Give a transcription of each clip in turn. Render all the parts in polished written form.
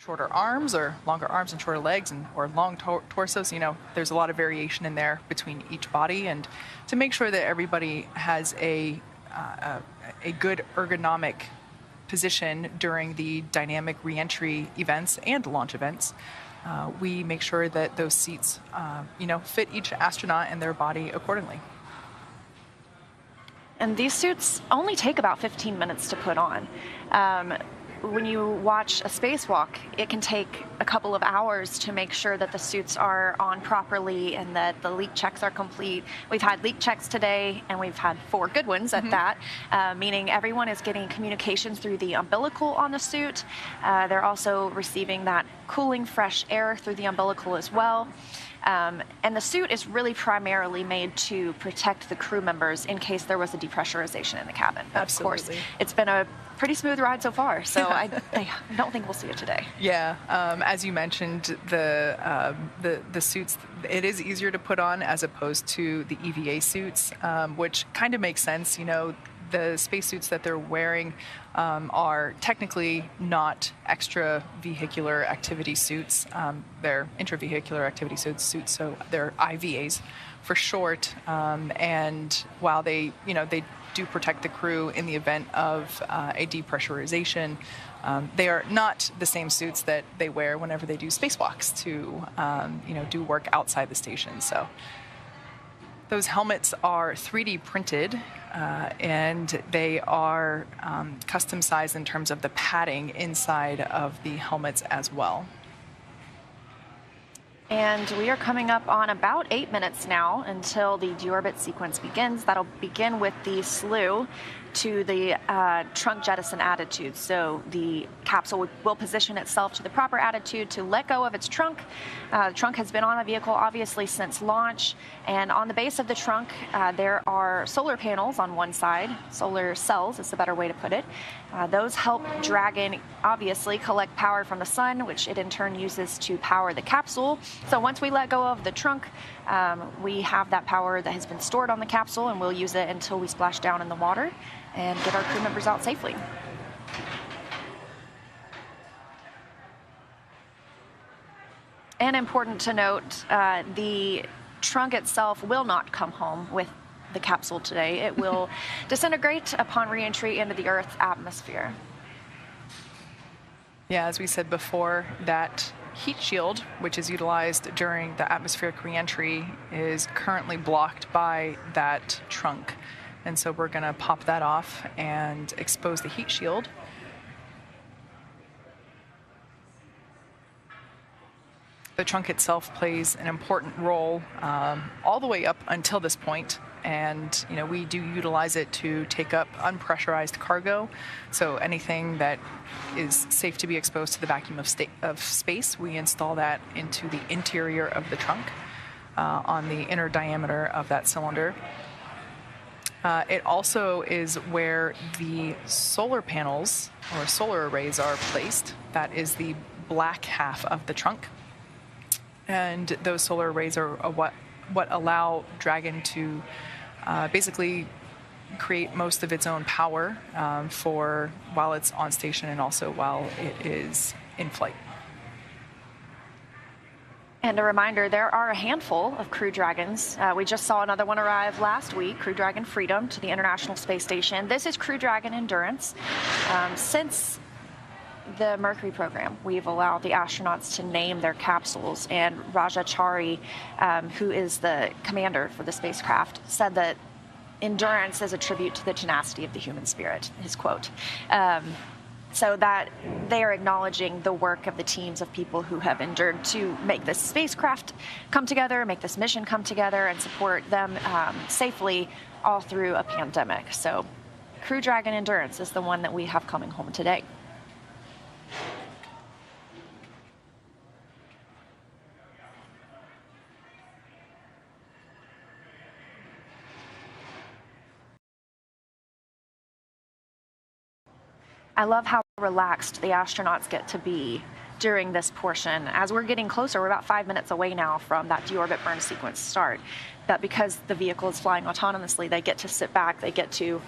shorter arms or longer arms and shorter legs or long torsos. There's a lot of variation in there between each body, and to make sure that everybody has a good ergonomic position during the dynamic reentry events and launch events, we make sure that those seats, fit each astronaut and their body accordingly. And these suits only take about 15 minutes to put on. When you watch a spacewalk, it can take a couple of hours to make sure that the suits are on properly and that the leak checks are complete. We've had leak checks today, and we've had 4 good ones at that, meaning everyone is getting communications through the umbilical on the suit. They're also receiving that cooling, fresh air through the umbilical as well. And the suit is really primarily made to protect the crew members in case there was a depressurization in the cabin. Absolutely. Of course, it's been a pretty smooth ride so far, so I don't think we'll see it today. Yeah, as you mentioned, the suits, it is easier to put on as opposed to the EVA suits, which kind of makes sense. The spacesuits that they're wearing are technically not extravehicular activity suits. They're intravehicular activity suits, so they're IVAs for short. And while they do protect the crew in the event of a depressurization, they are not the same suits that they wear whenever they do spacewalks to do work outside the station. So those helmets are 3D printed, and they are custom sized in terms of the padding inside of the helmets as well. And we are coming up on about 8 minutes now until the deorbit sequence begins. That'll begin with the slew to the trunk jettison attitude. So the capsule will position itself to the proper attitude to let go of its trunk. The trunk has been on the vehicle obviously since launch, and on the base of the trunk there are solar panels on one side, solar cells is the better way to put it. Those help Dragon obviously collect power from the sun, which it in turn uses to power the capsule. So once we let go of the trunk, we have that power that has been stored on the capsule, and we'll use it until we splash down in the water and get our crew members out safely. And important to note, the trunk itself will not come home with the capsule today. It will disintegrate upon re-entry into the Earth's atmosphere. Yeah, as we said before, that heat shield, which is utilized during the atmospheric re-entry, is currently blocked by that trunk. And so we're going to pop that off and expose the heat shield. The trunk itself plays an important role all the way up until this point. And we do utilize it to take up unpressurized cargo. So anything that is safe to be exposed to the vacuum of space, we install that into the interior of the trunk on the inner diameter of that cylinder. It also is where the solar panels or solar arrays are placed. That is the black half of the trunk. And those solar arrays are what allow Dragon to basically create most of its own power for while it's on station and also while it is in flight. And a reminder, there are a handful of Crew Dragons. We just saw another one arrive last week, Crew Dragon Freedom, to the International Space Station. This is Crew Dragon Endurance. Since the Mercury program, we've allowed the astronauts to name their capsules, and Raja Chari, who is the commander for the spacecraft, said that endurance is a tribute to the tenacity of the human spirit, his quote. So that they are acknowledging the work of the teams of people who have endured to make this spacecraft come together, make this mission come together, and support them safely all through a pandemic. So Crew Dragon Endurance is the one that we have coming home today. I love how relaxed the astronauts get to be during this portion. As we're getting closer, we're about 5 minutes away now from that deorbit burn sequence start. But because the vehicle is flying autonomously, they get to sit back, they get to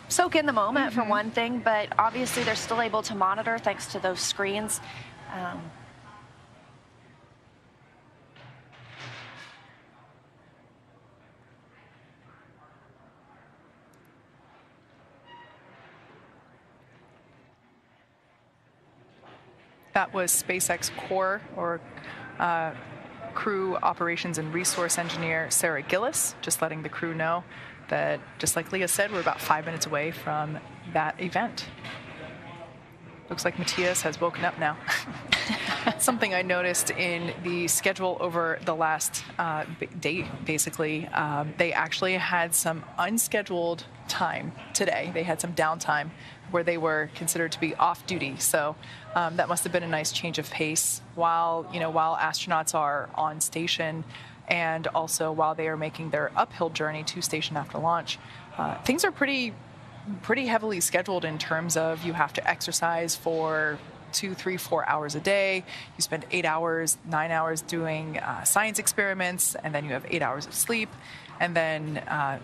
soak in the moment for one thing, but obviously they're still able to monitor thanks to those screens That was SpaceX Core, or Crew Operations and Resource Engineer Sarah Gillis, just letting the crew know that, just like Leah said, we're about 5 minutes away from that event. Looks like Matthias has woken up now. Something I noticed in the schedule over the last date, basically, they actually had some unscheduled time today. They had some downtime where they were considered to be off duty. So that must have been a nice change of pace while astronauts are on station, and also while they are making their uphill journey to station after launch. Things are pretty heavily scheduled in terms of you have to exercise for 2, 3, 4 hours a day. You spend 8 hours, 9 hours doing science experiments, and then you have 8 hours of sleep. And then, at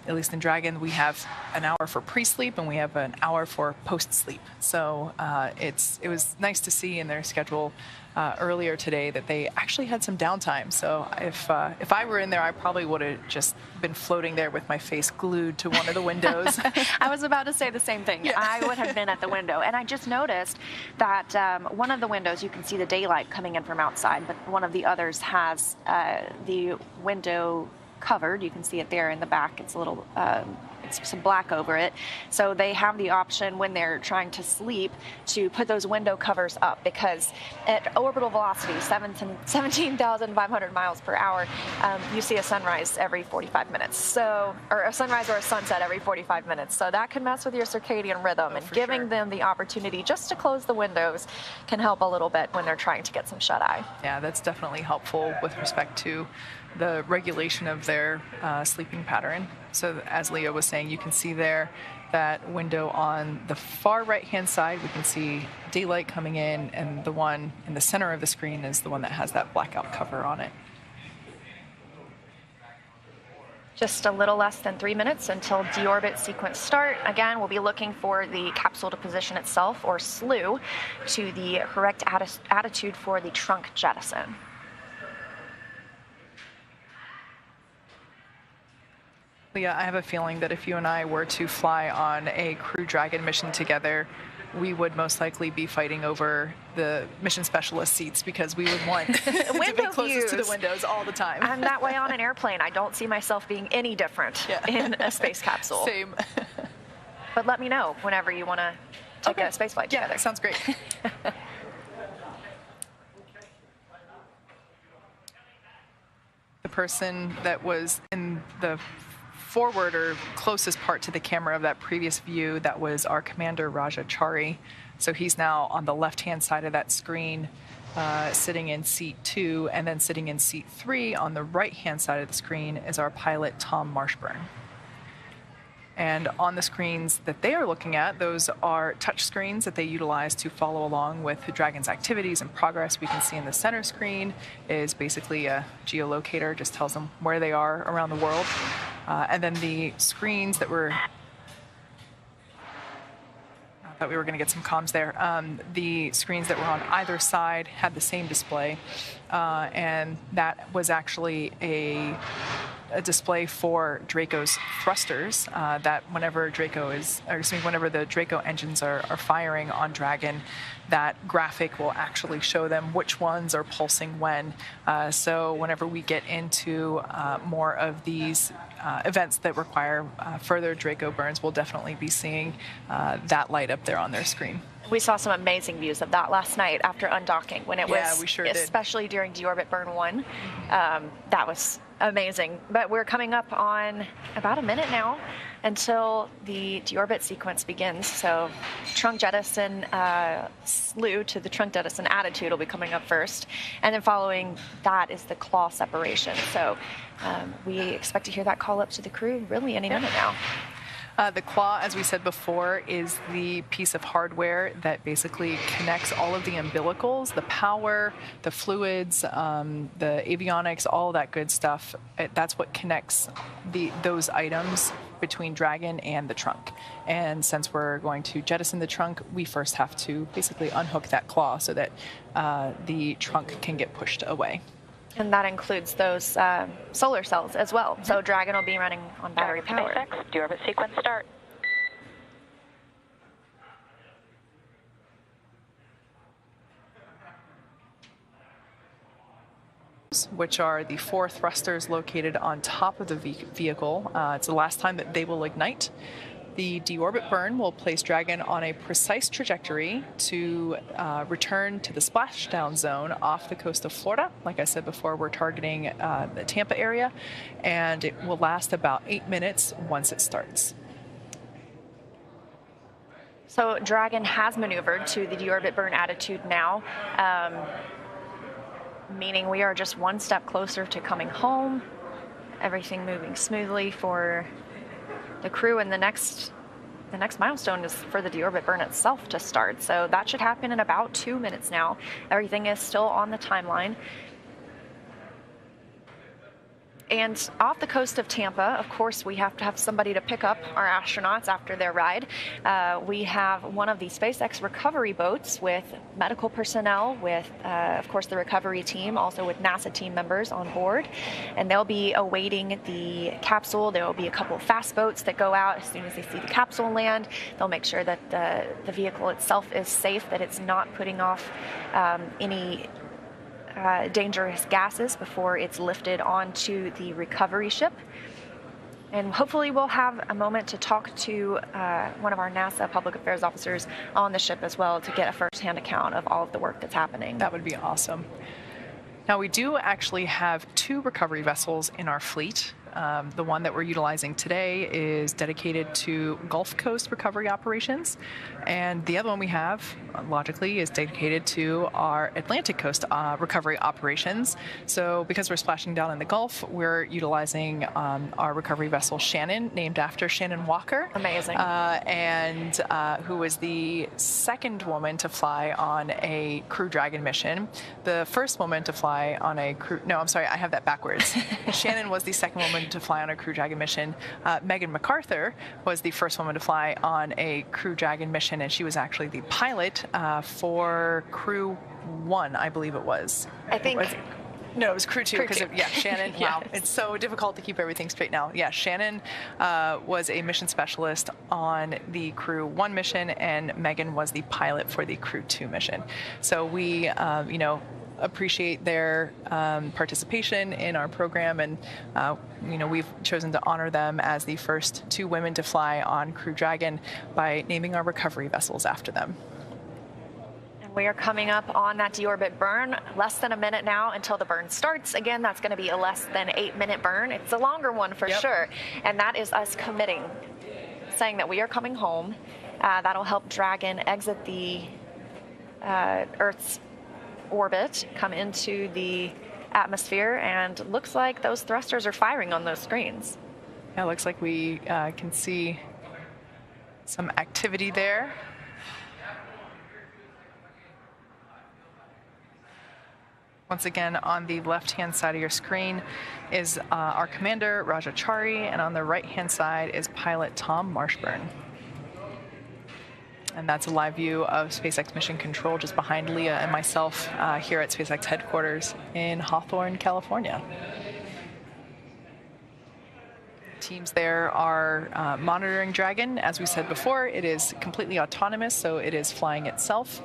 least in Dragon, we have an hour for pre-sleep and we have an hour for post-sleep. So it was nice to see in their schedule earlier today that they actually had some downtime. So if I were in there, I probably would have just been floating there with my face glued to one of the windows. I was about to say the same thing. Yeah. I would have been at the window. And I just noticed that one of the windows, you can see the daylight coming in from outside, but one of the others has the window covered. You can see it there in the back. It's a little it's some black over it. So they have the option when they're trying to sleep to put those window covers up, because at orbital velocity, 17,500 miles per hour, you see a sunrise every 45 minutes. Or a sunrise or a sunset every 45 minutes. So that can mess with your circadian rhythm, and giving them the opportunity just to close the windows can help a little bit when they're trying to get some shut-eye. Yeah, that's definitely helpful with respect to the regulation of their sleeping pattern. So as Leah was saying, you can see there that window on the far right-hand side. We can see daylight coming in, and the one in the center of the screen is the one that has that blackout cover on it. Just a little less than 3 minutes until deorbit sequence start. Again, we'll be looking for the capsule to position itself, or slew, to the correct attitude for the trunk jettison. Leah, I have a feeling that if you and I were to fly on a Crew Dragon mission together, we would most likely be fighting over the mission specialist seats, because we would want to be closest to the windows all the time. And that way on an airplane, I don't see myself being any different in a space capsule. Same. But let me know whenever you want to take a space flight together. Yeah, sounds great. The person that was in the forward or closest part to the camera of that previous view, that was our commander, Raja Chari. So he's now on the left-hand side of that screen, sitting in seat 2, and then sitting in seat 3 on the right-hand side of the screen is our pilot, Tom Marshburn. And on the screens that they are looking at, those are touch screens that they utilize to follow along with Dragon's activities and progress. We can see in the center screen is basically a geolocator, just tells them where they are around the world. And then the screens that were... I thought we were going to get some comms there. The screens that were on either side had the same display. And that was actually a display for Draco's thrusters, that whenever whenever the Draco engines are firing on Dragon, that graphic will actually show them which ones are pulsing when. So whenever we get into more of these events that require further Draco burns, we'll definitely be seeing that light up there on their screen. We saw some amazing views of that last night after undocking, when it was, we sure especially did. During Deorbit Burn 1. That was amazing. But we're coming up on about a minute now until the deorbit sequence begins. So trunk jettison slew to the trunk jettison attitude will be coming up first. And then following that is the claw separation. So we expect to hear that call up to the crew really any minute now. The claw, as we said before, is the piece of hardware that basically connects all of the umbilicals, the power, the fluids, the avionics, all that good stuff. That's what connects those items between Dragon and the trunk. And since we're going to jettison the trunk, we first have to basically unhook that claw so that the trunk can get pushed away. And that includes those solar cells as well. So Dragon will be running on battery power. SpaceX, deorbit sequence start. Which are the 4 thrusters located on top of the vehicle. It's the last time that they will ignite. The Deorbit Burn will place Dragon on a precise trajectory to return to the splashdown zone off the coast of Florida. Like I said before, we're targeting the Tampa area, and it will last about 8 minutes once it starts. So Dragon has maneuvered to the Deorbit Burn attitude now, meaning we are just one step closer to coming home. Everything moving smoothly for the crew, and the next milestone is for the Deorbit Burn itself to start. So that should happen in about 2 minutes now. Everything is still on the timeline. And off the coast of Tampa, of course, we have to have somebody to pick up our astronauts after their ride. We have one of the SpaceX recovery boats with medical personnel, with, of course, the recovery team, also with NASA team members on board. And they'll be awaiting the capsule. There will be a couple of fast boats that go out as soon as they see the capsule land. They'll make sure that the vehicle itself is safe, that it's not putting off any dangerous gases before it's lifted onto the recovery ship. And hopefully we'll have a moment to talk to one of our NASA public affairs officers on the ship as well to get a first-hand account of all of the work that's happening. That would be awesome. Now, we do actually have 2 recovery vessels in our fleet. The one that we're utilizing today is dedicated to Gulf Coast recovery operations, and the other one we have, logically, is dedicated to our Atlantic Coast recovery operations. So because we're splashing down in the Gulf, we're utilizing our recovery vessel Shannon, named after Shannon Walker. Amazing. And who was the second woman to fly on a Crew Dragon mission. The first woman to fly on a Crew... No, I'm sorry, I have that backwards. Shannon was the second woman to fly on a Crew Dragon mission. Megan MacArthur was the first woman to fly on a Crew Dragon mission, and she was actually the pilot for Crew-1, I believe it was. I think... No, it was Crew-2, because Shannon, Yes. Wow, it's so difficult to keep everything straight now. Yeah, Shannon was a mission specialist on the Crew-1 mission, and Megan was the pilot for the Crew-2 mission. So we, appreciate their participation in our program, and we've chosen to honor them as the first 2 women to fly on Crew Dragon by naming our recovery vessels after them. And we are coming up on that Deorbit burn. Less than a minute now until the burn starts. Again, that's going to be a less than 8-minute burn. It's a longer one for sure, and that is us committing, saying that we are coming home. That'll help Dragon exit the Earth's orbit, come into the atmosphere, and looks like those thrusters are firing on those screens. Yeah, it looks like we can see some activity there. Once again, on the left-hand side of your screen is our commander, Rajachari, and on the right-hand side is pilot Tom Marshburn. And that's a live view of SpaceX Mission Control just behind Leah and myself here at SpaceX headquarters in Hawthorne, California. Teams there are monitoring Dragon. As we said before, it is completely autonomous, so it is flying itself.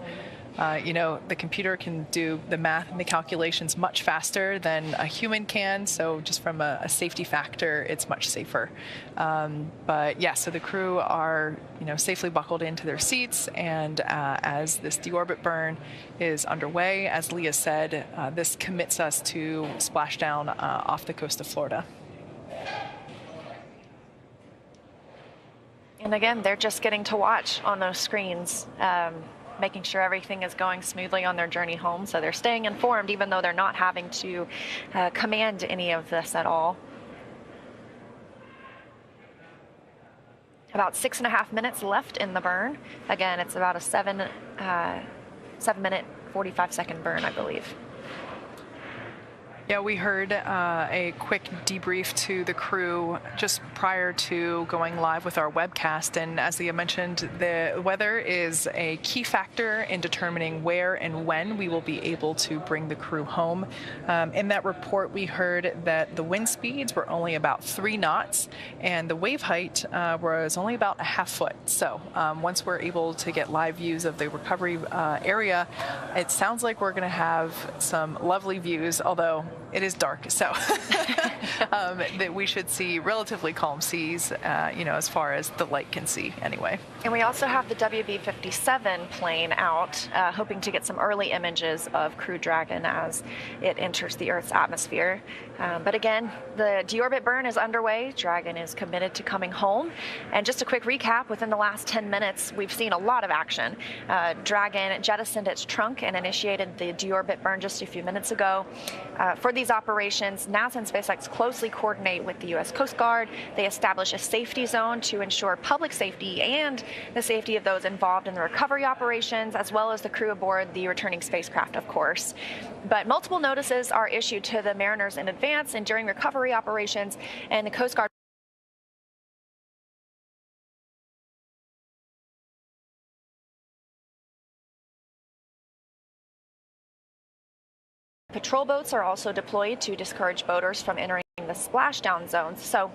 The computer can do the math and the calculations much faster than a human can, so just from a safety factor, it's much safer. But yeah, so the crew are, safely buckled into their seats, and as this deorbit burn is underway, as Leah said, this commits us to splashdown off the coast of Florida. And again, they're just getting to watch on those screens, making sure everything is going smoothly on their journey home. So they're staying informed, even though they're not having to command any of this at all. About 6.5 minutes left in the burn. Again, it's about a 7-minute, 45-second burn, I believe. Yeah, we heard a quick debrief to the crew just prior to going live with our webcast. And as Leah mentioned, the weather is a key factor in determining where and when we will be able to bring the crew home. In that report, we heard that the wind speeds were only about 3 knots and the wave height was only about a half foot. So once we're able to get live views of the recovery area, it sounds like we're going to have some lovely views, although it is dark, so that we should see relatively calm seas, as far as the light can see anyway. And we also have the WB-57 plane out, hoping to get some early images of Crew Dragon as it enters the Earth's atmosphere. But again, the deorbit burn is underway. Dragon is committed to coming home. And just a quick recap, within the last 10 minutes, we've seen a lot of action. Dragon jettisoned its trunk and initiated the deorbit burn just a few minutes ago. For these operations, NASA and SpaceX closely coordinate with the U.S. Coast Guard. They establish a safety zone to ensure public safety and the safety of those involved in the recovery operations, as well as the crew aboard the returning spacecraft, of course. But multiple notices are issued to the mariners in advance and during recovery operations, and the Coast Guard patrol boats are also deployed to discourage boaters from entering the splashdown zones. So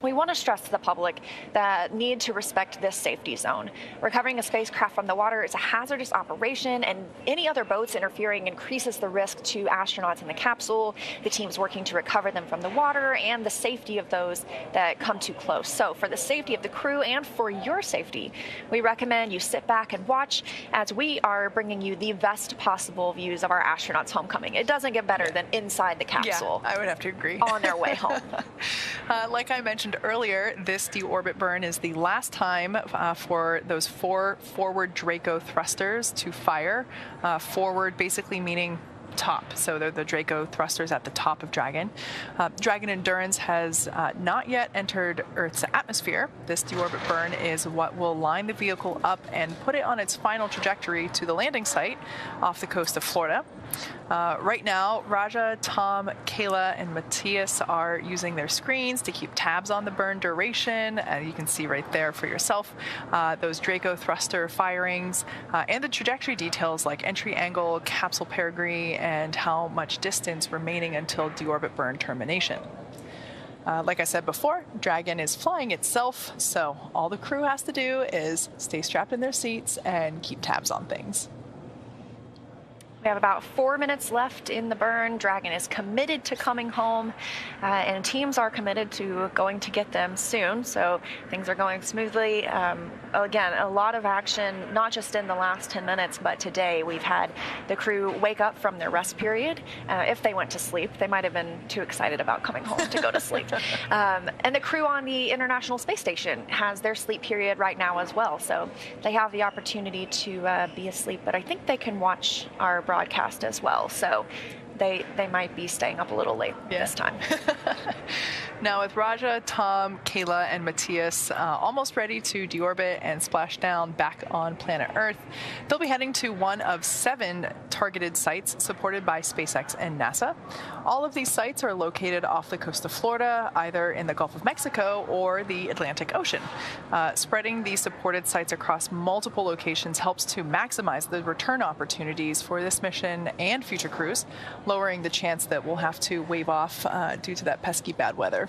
we want to stress to the public that need to respect this safety zone. Recovering a spacecraft from the water is a hazardous operation, and any other boats interfering increases the risk to astronauts in the capsule, the teams working to recover them from the water, and the safety of those that come too close. So for the safety of the crew and for your safety, we recommend you sit back and watch as we are bringing you the best possible views of our astronauts' homecoming. It doesn't get better than inside the capsule. Yeah, I would have to agree. On their way home. Like I mentioned earlier, this deorbit burn is the last time for those 4 forward Draco thrusters to fire. Forward basically meaning top, so they're the Draco thrusters at the top of Dragon. Dragon Endurance has not yet entered Earth's atmosphere. This deorbit burn is what will line the vehicle up and put it on its final trajectory to the landing site off the coast of Florida. Right now, Raja, Tom, Kayla, and Matthias are using their screens to keep tabs on the burn duration. You can see right there for yourself those Draco thruster firings and the trajectory details like entry angle, capsule perigee, and how much distance remaining until deorbit burn termination. Like I said before, Dragon is flying itself, so all the crew has to do is stay strapped in their seats and keep tabs on things. We have about 4 minutes left in the burn. Dragon is committed to coming home, and teams are committed to going to get them soon. So things are going smoothly. Again, a lot of action, not just in the last 10 minutes, but today we've had the crew wake up from their rest period. If they went to sleep, they might have been too excited about coming home to go to sleep. And the crew on the International Space Station has their sleep period right now as well. So they have the opportunity to be asleep, but I think they can watch our broadcast as well, so they might be staying up a little late this time. Now with Raja, Tom, Kayla, and Matthias almost ready to deorbit and splash down back on planet Earth, they'll be heading to one of 7 targeted sites supported by SpaceX and NASA. All of these sites are located off the coast of Florida, either in the Gulf of Mexico or the Atlantic Ocean. Spreading these supported sites across multiple locations helps to maximize the return opportunities for this mission and future crews, lowering the chance that we'll have to wave off due to that pesky bad weather.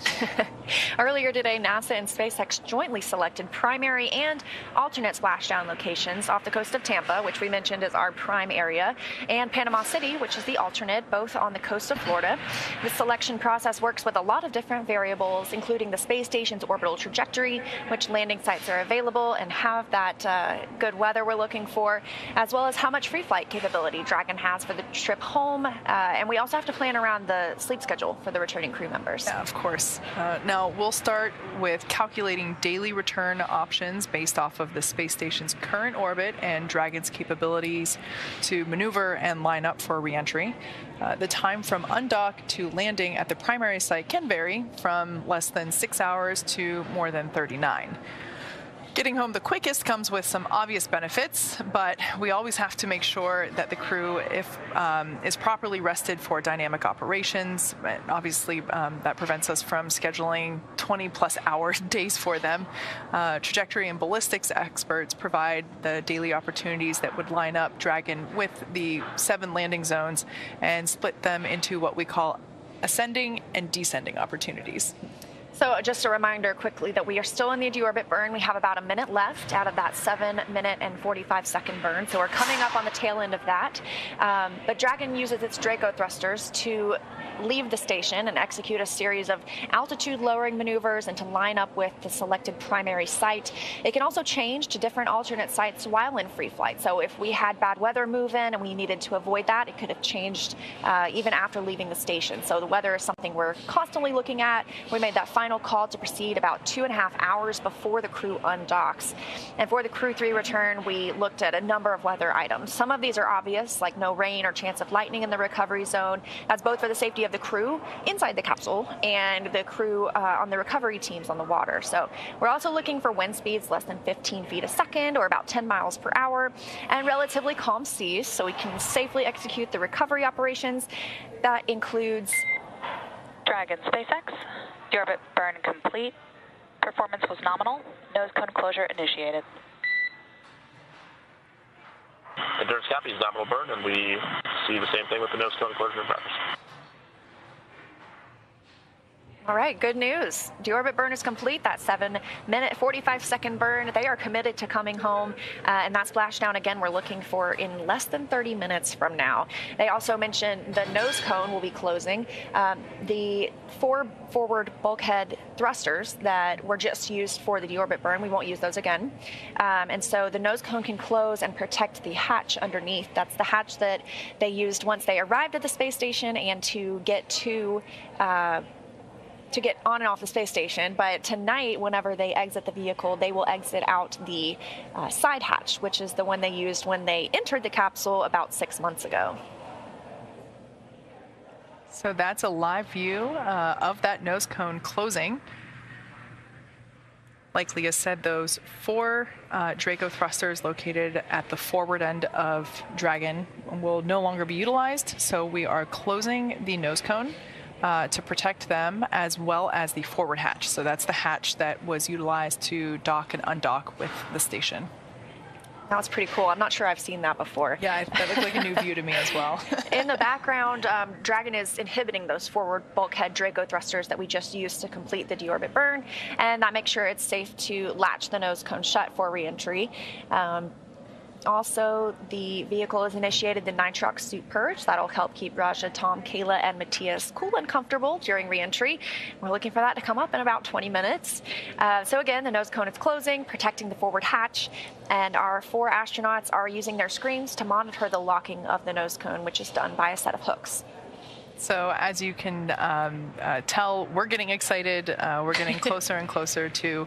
Earlier today, NASA and SpaceX jointly selected primary and alternate splashdown locations off the coast of Tampa, which we mentioned is our prime area, and Panama City, which is the alternate, both on the coast of Florida. The selection process works with a lot of different variables, including the space station's orbital trajectory, which landing sites are available and have that good weather we're looking for, as well as how much free flight capability Dragon has for the trip home. And we also have to plan around the sleep schedule for the returning crew members. Yeah, of course. Now, we'll start with calculating daily return options based off of the space station's current orbit and Dragon's capabilities to maneuver and line up for re-entry. The time from undock to landing at the primary site can vary from less than 6 hours to more than 39. Getting home the quickest comes with some obvious benefits, but we always have to make sure that the crew is properly rested for dynamic operations. Obviously, that prevents us from scheduling 20-plus hour days for them. Trajectory and ballistics experts provide the daily opportunities that would line up Dragon with the 7 landing zones and split them into what we call ascending and descending opportunities. So just a reminder quickly that we are still in the deorbit burn. We have about a minute left out of that 7-minute and 45-second burn. So we're coming up on the tail end of that. But Dragon uses its Draco thrusters to leave the station and execute a series of altitude lowering maneuvers and to line up with the selected primary site. It can also change to different alternate sites while in free flight. So if we had bad weather move in and we needed to avoid that, it could have changed even after leaving the station. So the weather is something we're constantly looking at. We made that final call to proceed about 2.5 hours before the crew undocks. And for the Crew-3 return, we looked at a number of weather items. Some of these are obvious, like no rain or chance of lightning in the recovery zone. That's both for the safety of the crew inside the capsule and the crew on the recovery teams on the water. So we're also looking for wind speeds less than 15 feet a second or about 10 miles per hour and relatively calm seas so we can safely execute the recovery operations. That includes Dragon SpaceX, Deorbit Burn complete, performance was nominal, nose cone closure initiated. Endurance copy is nominal burn, and we see the same thing with the nose cone closure in progress. All right, good news. Deorbit burn is complete. That 7-minute, 45-second burn. They are committed to coming home, and that splashdown, again, we're looking for in less than 30 minutes from now. They also mentioned the nose cone will be closing. The 4 forward bulkhead thrusters that were just used for the deorbit burn, we won't use those again. And so the nose cone can close and protect the hatch underneath. That's the hatch that they used once they arrived at the space station and to get on and off the space station. But tonight, whenever they exit the vehicle, they will exit out the side hatch, which is the one they used when they entered the capsule about 6 months ago. So that's a live view of that nose cone closing. Like Leah said, those 4 Draco thrusters located at the forward end of Dragon will no longer be utilized. So we are closing the nose cone to protect them, as well as the forward hatch. So that's the hatch that was utilized to dock and undock with the station. That was pretty cool. I'm not sure I've seen that before. Yeah, that looked like a new view to me as well. In the background, Dragon is inhibiting those forward bulkhead Draco thrusters that we just used to complete the deorbit burn, and that makes sure it's safe to latch the nose cone shut for re-entry. Also, the vehicle has initiated the nitrox suit purge. That'll help keep Raja, Tom, Kayla, and Matthias cool and comfortable during re-entry. We're looking for that to come up in about 20 minutes. So again, the nose cone is closing, protecting the forward hatch, and our 4 astronauts are using their screens to monitor the locking of the nose cone, which is done by a set of hooks. So as you can tell, we're getting excited. We're getting closer and closer to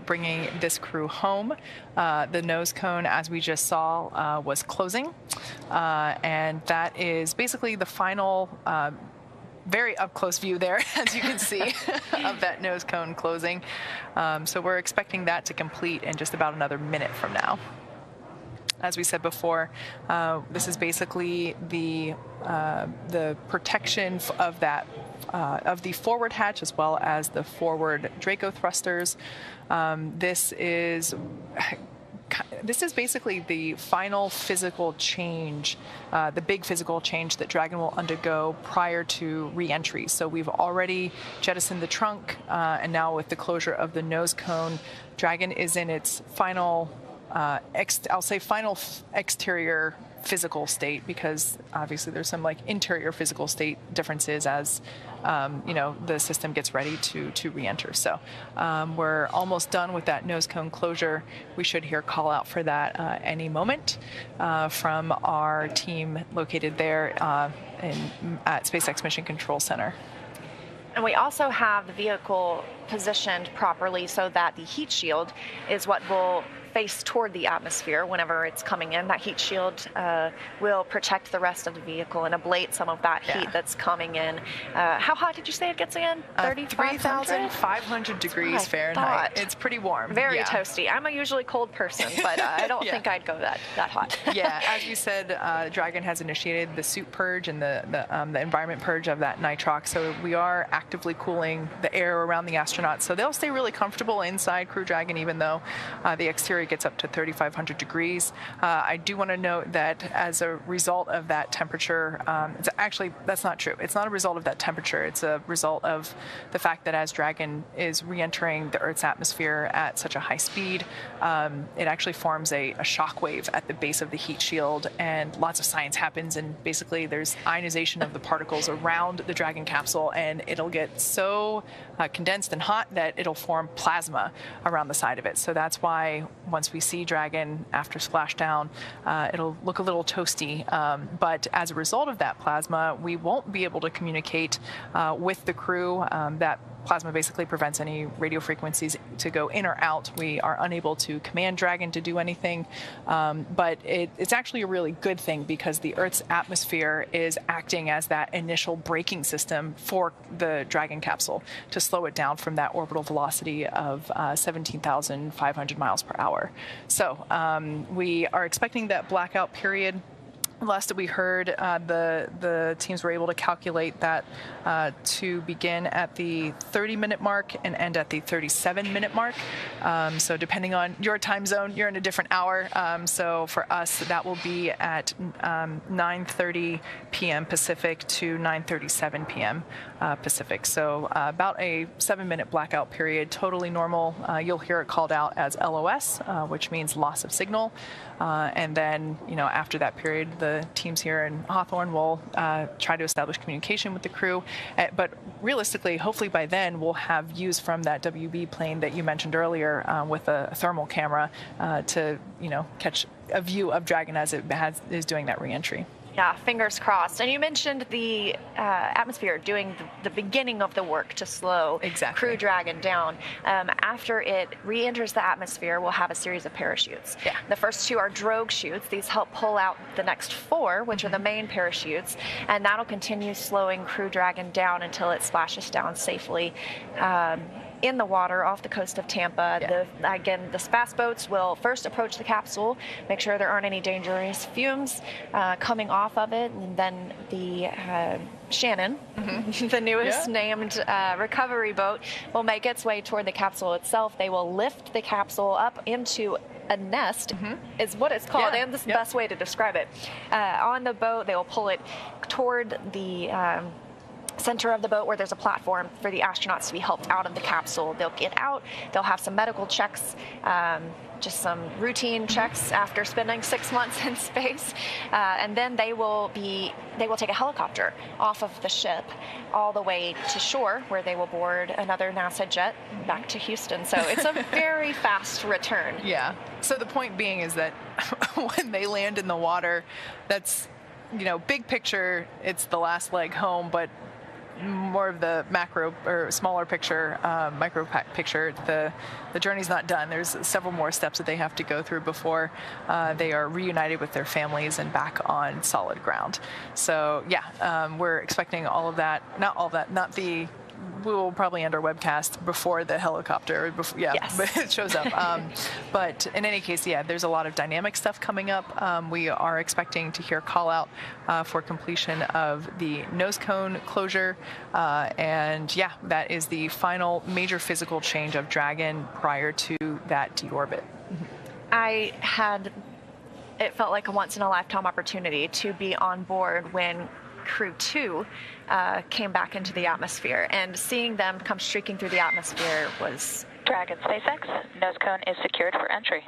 bringing this crew home. The nose cone, as we just saw, was closing. And that is basically the final very up-close view there, as you can see, of that nose cone closing. So we're expecting that to complete in just about another minute from now. As we said before, this is basically the protection of that of the forward hatch as well as the forward Draco thrusters. This is basically the final physical change, the big physical change that Dragon will undergo prior to re-entry. So we've already jettisoned the trunk, and now with the closure of the nose cone, Dragon is in its final I'll say final exterior physical state, because obviously there's some like interior physical state differences as the system gets ready to re-enter. So we're almost done with that nose cone closure. We should hear call out for that any moment from our team located there at SpaceX Mission Control Center. And we also have the vehicle positioned properly so that the heat shield is what will face toward the atmosphere whenever it's coming in. That heat shield will protect the rest of the vehicle and ablate some of that heat that's coming in. How hot did you say it gets again? 3,500 degrees Fahrenheit. It's pretty warm. Very toasty. I'm a usually cold person, but I don't think I'd go that hot. Yeah, as you said, Dragon has initiated the suit purge and the environment purge of that nitrox. So we are actively cooling the air around the astronauts. So they'll stay really comfortable inside Crew Dragon, even though the exterior gets up to 3,500 degrees. I do want to note that as a result of that temperature, that's not true. It's not a result of that temperature. It's a result of the fact that as Dragon is re-entering the Earth's atmosphere at such a high speed, it actually forms a shock wave at the base of the heat shield, and lots of science happens, and basically there's ionization of the particles around the Dragon capsule, and it'll get so condensed and hot that it'll form plasma around the side of it. So that's why once we see Dragon after splashdown, it'll look a little toasty, but as a result of that plasma, we won't be able to communicate with the crew. That plasma basically prevents any radio frequencies to go in or out. We are unable to command Dragon to do anything, but it's actually a really good thing because the Earth's atmosphere is acting as that initial braking system for the Dragon capsule to slow it down from that orbital velocity of 17,500 miles per hour. So we are expecting that blackout period. Last that we heard, the teams were able to calculate that to begin at the 30-minute mark and end at the 37-minute mark. So depending on your time zone, you're in a different hour. So for us, that will be at 9:30 p.m. Pacific to 9:37 p.m. Pacific. So about a 7-minute blackout period, totally normal. You'll hear it called out as LOS, which means loss of signal. And then, after that period, the teams here in Hawthorne will try to establish communication with the crew. But realistically, hopefully by then, we'll have views from that WB plane that you mentioned earlier with a thermal camera to, catch a view of Dragon as it is doing that reentry. Yeah, fingers crossed. And you mentioned the atmosphere doing the beginning of the work to slow Crew Dragon down. After it re-enters the atmosphere, we'll have a series of parachutes. Yeah. The first two are drogue chutes. These help pull out the next four, which are the main parachutes, and that'll continue slowing Crew Dragon down until it splashes down safely in the water off the coast of Tampa. Yeah. The SPAS boats will first approach the capsule, make sure there aren't any dangerous fumes coming off of it, and then the Shannon, the newest named recovery boat, will make its way toward the capsule itself. They will lift the capsule up into a nest, is what it's called, and this is the best way to describe it. On the boat, they will pull it toward the center of the boat where there's a platform for the astronauts to be helped out of the capsule. They'll get out, they'll have some medical checks, just some routine checks after spending 6 months in space, and then they will take a helicopter off of the ship all the way to shore, where they will board another NASA jet back to Houston. So it's a very fast return. Yeah. So the point being is that when they land in the water, that's, big picture, it's the last leg home, but more of the macro or smaller picture, micro picture, the journey's not done. There's several more steps that they have to go through before they are reunited with their families and back on solid ground. So we're expecting all of that, we will probably end our webcast before the helicopter, but it shows up. But in any case, there's a lot of dynamic stuff coming up. We are expecting to hear call out for completion of the nose cone closure. And that is the final major physical change of Dragon prior to that deorbit. It felt like a once-in-a-lifetime opportunity to be on board when Crew-3 came back into the atmosphere, and seeing them come streaking through the atmosphere was... Dragon SpaceX, nose cone is secured for entry.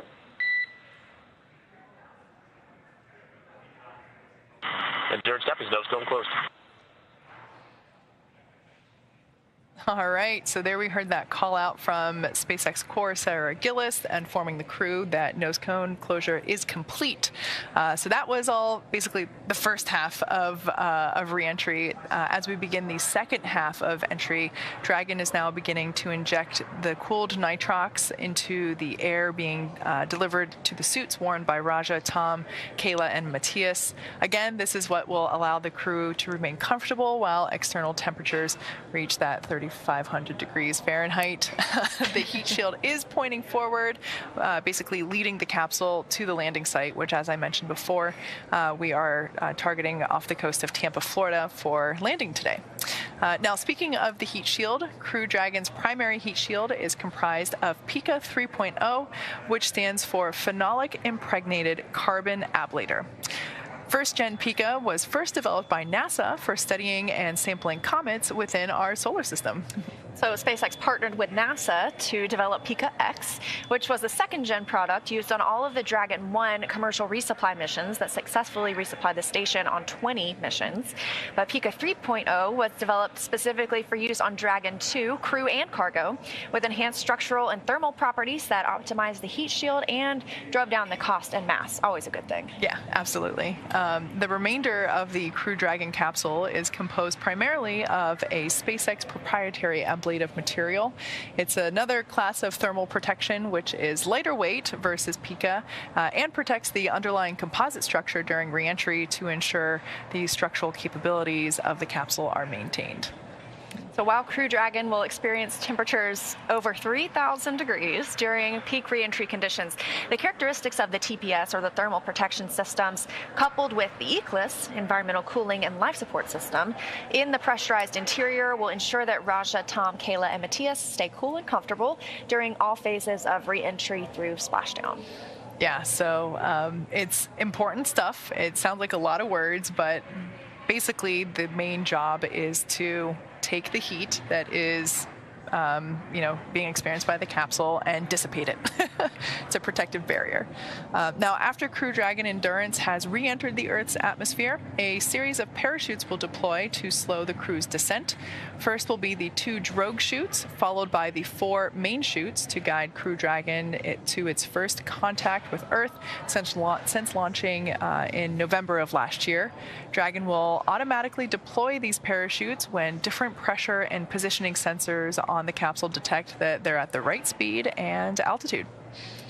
Endurance copies, nose cone closed. All right, so there we heard that call out from SpaceX core Sarah Gillis and forming the crew that nose cone closure is complete. So that was all basically the first half of reentry. As we begin the second half of entry, Dragon is now beginning to inject the cooled nitrox into the air being delivered to the suits worn by Raja, Tom, Kayla, and Matthias. Again, this is what will allow the crew to remain comfortable while external temperatures reach that 3,500 degrees Fahrenheit. The heat shield is pointing forward, basically leading the capsule to the landing site, which, as I mentioned before, we are targeting off the coast of Tampa, Florida for landing today. Now, speaking of the heat shield, Crew Dragon's primary heat shield is comprised of PICA 3.0, which stands for Phenolic Impregnated Carbon Ablator. First-gen PICA was first developed by NASA for studying and sampling comets within our solar system. So SpaceX partnered with NASA to develop PICA-X, which was the second-gen product used on all of the Dragon 1 commercial resupply missions that successfully resupplied the station on 20 missions. But PICA 3.0 was developed specifically for use on Dragon 2 crew and cargo, with enhanced structural and thermal properties that optimized the heat shield and drove down the cost and mass. Always a good thing. Yeah, absolutely. The remainder of the Crew Dragon capsule is composed primarily of a SpaceX proprietary ablative material. It's another class of thermal protection, which is lighter weight versus PICA, and protects the underlying composite structure during reentry to ensure the structural capabilities of the capsule are maintained. So while Crew Dragon will experience temperatures over 3,000 degrees during peak reentry conditions, the characteristics of the TPS, or the thermal protection systems, coupled with the ECLIS, environmental cooling and life support system, in the pressurized interior will ensure that Raja, Tom, Kayla, and Matthias stay cool and comfortable during all phases of reentry through splashdown. Yeah, so it's important stuff. It sounds like a lot of words, but basically the main job is to take the heat that is being experienced by the capsule and dissipate it. It's a protective barrier. Now, after Crew Dragon Endurance has re-entered the Earth's atmosphere, a series of parachutes will deploy to slow the crew's descent. First will be the 2 drogue chutes, followed by the 4 main chutes to guide Crew Dragon to its first contact with Earth since launching in November of last year. Dragon will automatically deploy these parachutes when different pressure and positioning sensors on the capsule detect that they're at the right speed and altitude.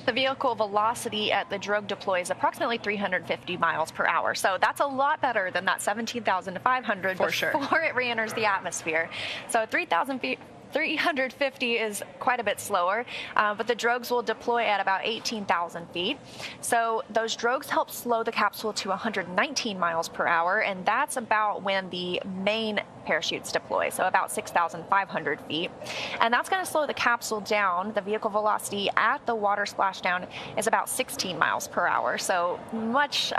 The vehicle velocity at the drogue deploy is approximately 350 miles per hour. So that's a lot better than that 17,500 before it re-enters the atmosphere. So 350 is quite a bit slower, but the drogues will deploy at about 18,000 feet. So those drogues help slow the capsule to 119 miles per hour, and that's about when the main parachutes deploy, so about 6,500 feet. And that's going to slow the capsule down. The vehicle velocity at the water splashdown is about 16 miles per hour, so much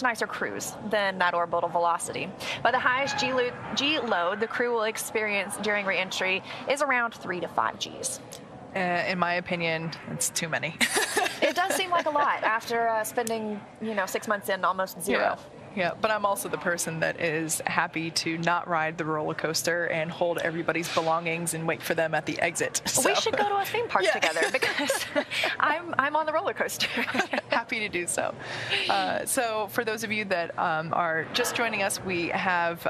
nicer cruise than that orbital velocity. But the highest G load the crew will experience during reentry is around 3 to 5 Gs. In my opinion, it's too many. It does seem like a lot after spending, 6 months in almost zero. Yeah, but I'm also the person that is happy to not ride the roller coaster and hold everybody's belongings and wait for them at the exit. So. We should go to a theme park together because I'm on the roller coaster. Happy to do so. So for those of you that are just joining us, we have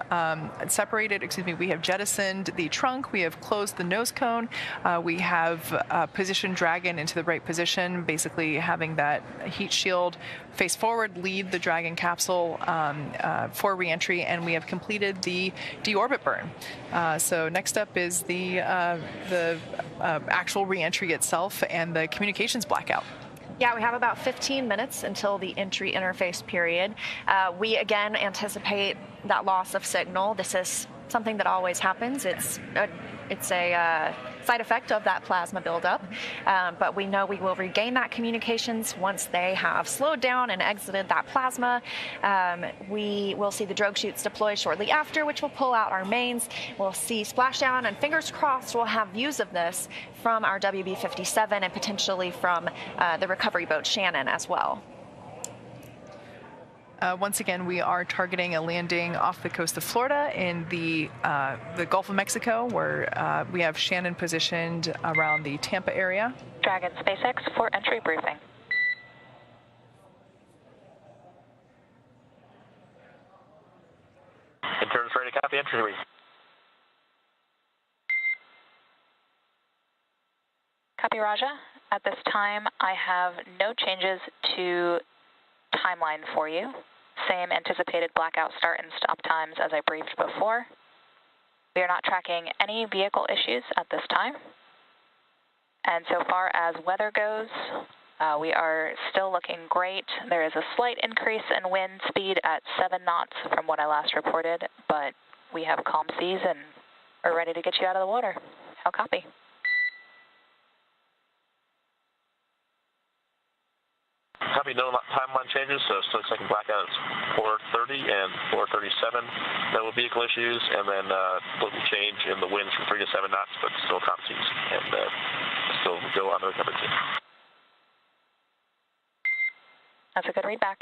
we have jettisoned the trunk, we have closed the nose cone, we have positioned Dragon into the right position, basically having that heat shield face forward, lead the Dragon capsule for reentry, and we have completed the Deorbit Burn. So next up is the actual reentry itself and the communications blackout. Yeah, we have about 15 minutes until the entry interface period. We again anticipate that loss of signal. This is something that always happens. It's a side effect of that plasma buildup, but we know we will regain that communications once they have slowed down and exited that plasma. We will see the drogue chutes deploy shortly after, which will pull out our mains. We'll see splashdown, and fingers crossed we'll have views of this from our WB-57 and potentially from the recovery boat Shannon as well. Once again, we are targeting a landing off the coast of Florida in the Gulf of Mexico, where we have Shannon positioned around the Tampa area. Dragon SpaceX for entry briefing. Interns ready to copy entry. Copy, Raja. At this time, I have no changes to timeline for you. Same anticipated blackout start and stop times as I briefed before. We are not tracking any vehicle issues at this time. And so far as weather goes, we are still looking great. There is a slight increase in wind speed at 7 knots from what I last reported, but we have calm seas and are ready to get you out of the water. How copy? Copy, no timeline changes, so still expecting blackout at 4:30 and 4:37. No vehicle issues, and then little change in the winds from 3 to 7 knots, but still calm seas, and still go on the recovery team. That's a good read back.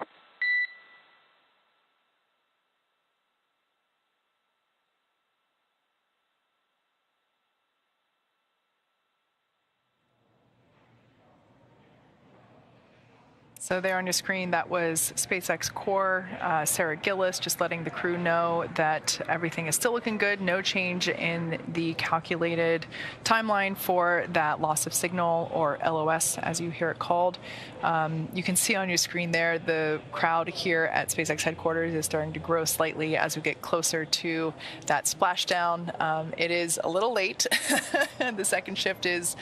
So there on your screen, that was SpaceX core, Sarah Gillis, just letting the crew know that everything is still looking good. No change in the calculated timeline for that loss of signal, or LOS, as you hear it called. You can see on your screen there, the crowd here at SpaceX headquarters is starting to grow slightly as we get closer to that splashdown. It is a little late. The second shift is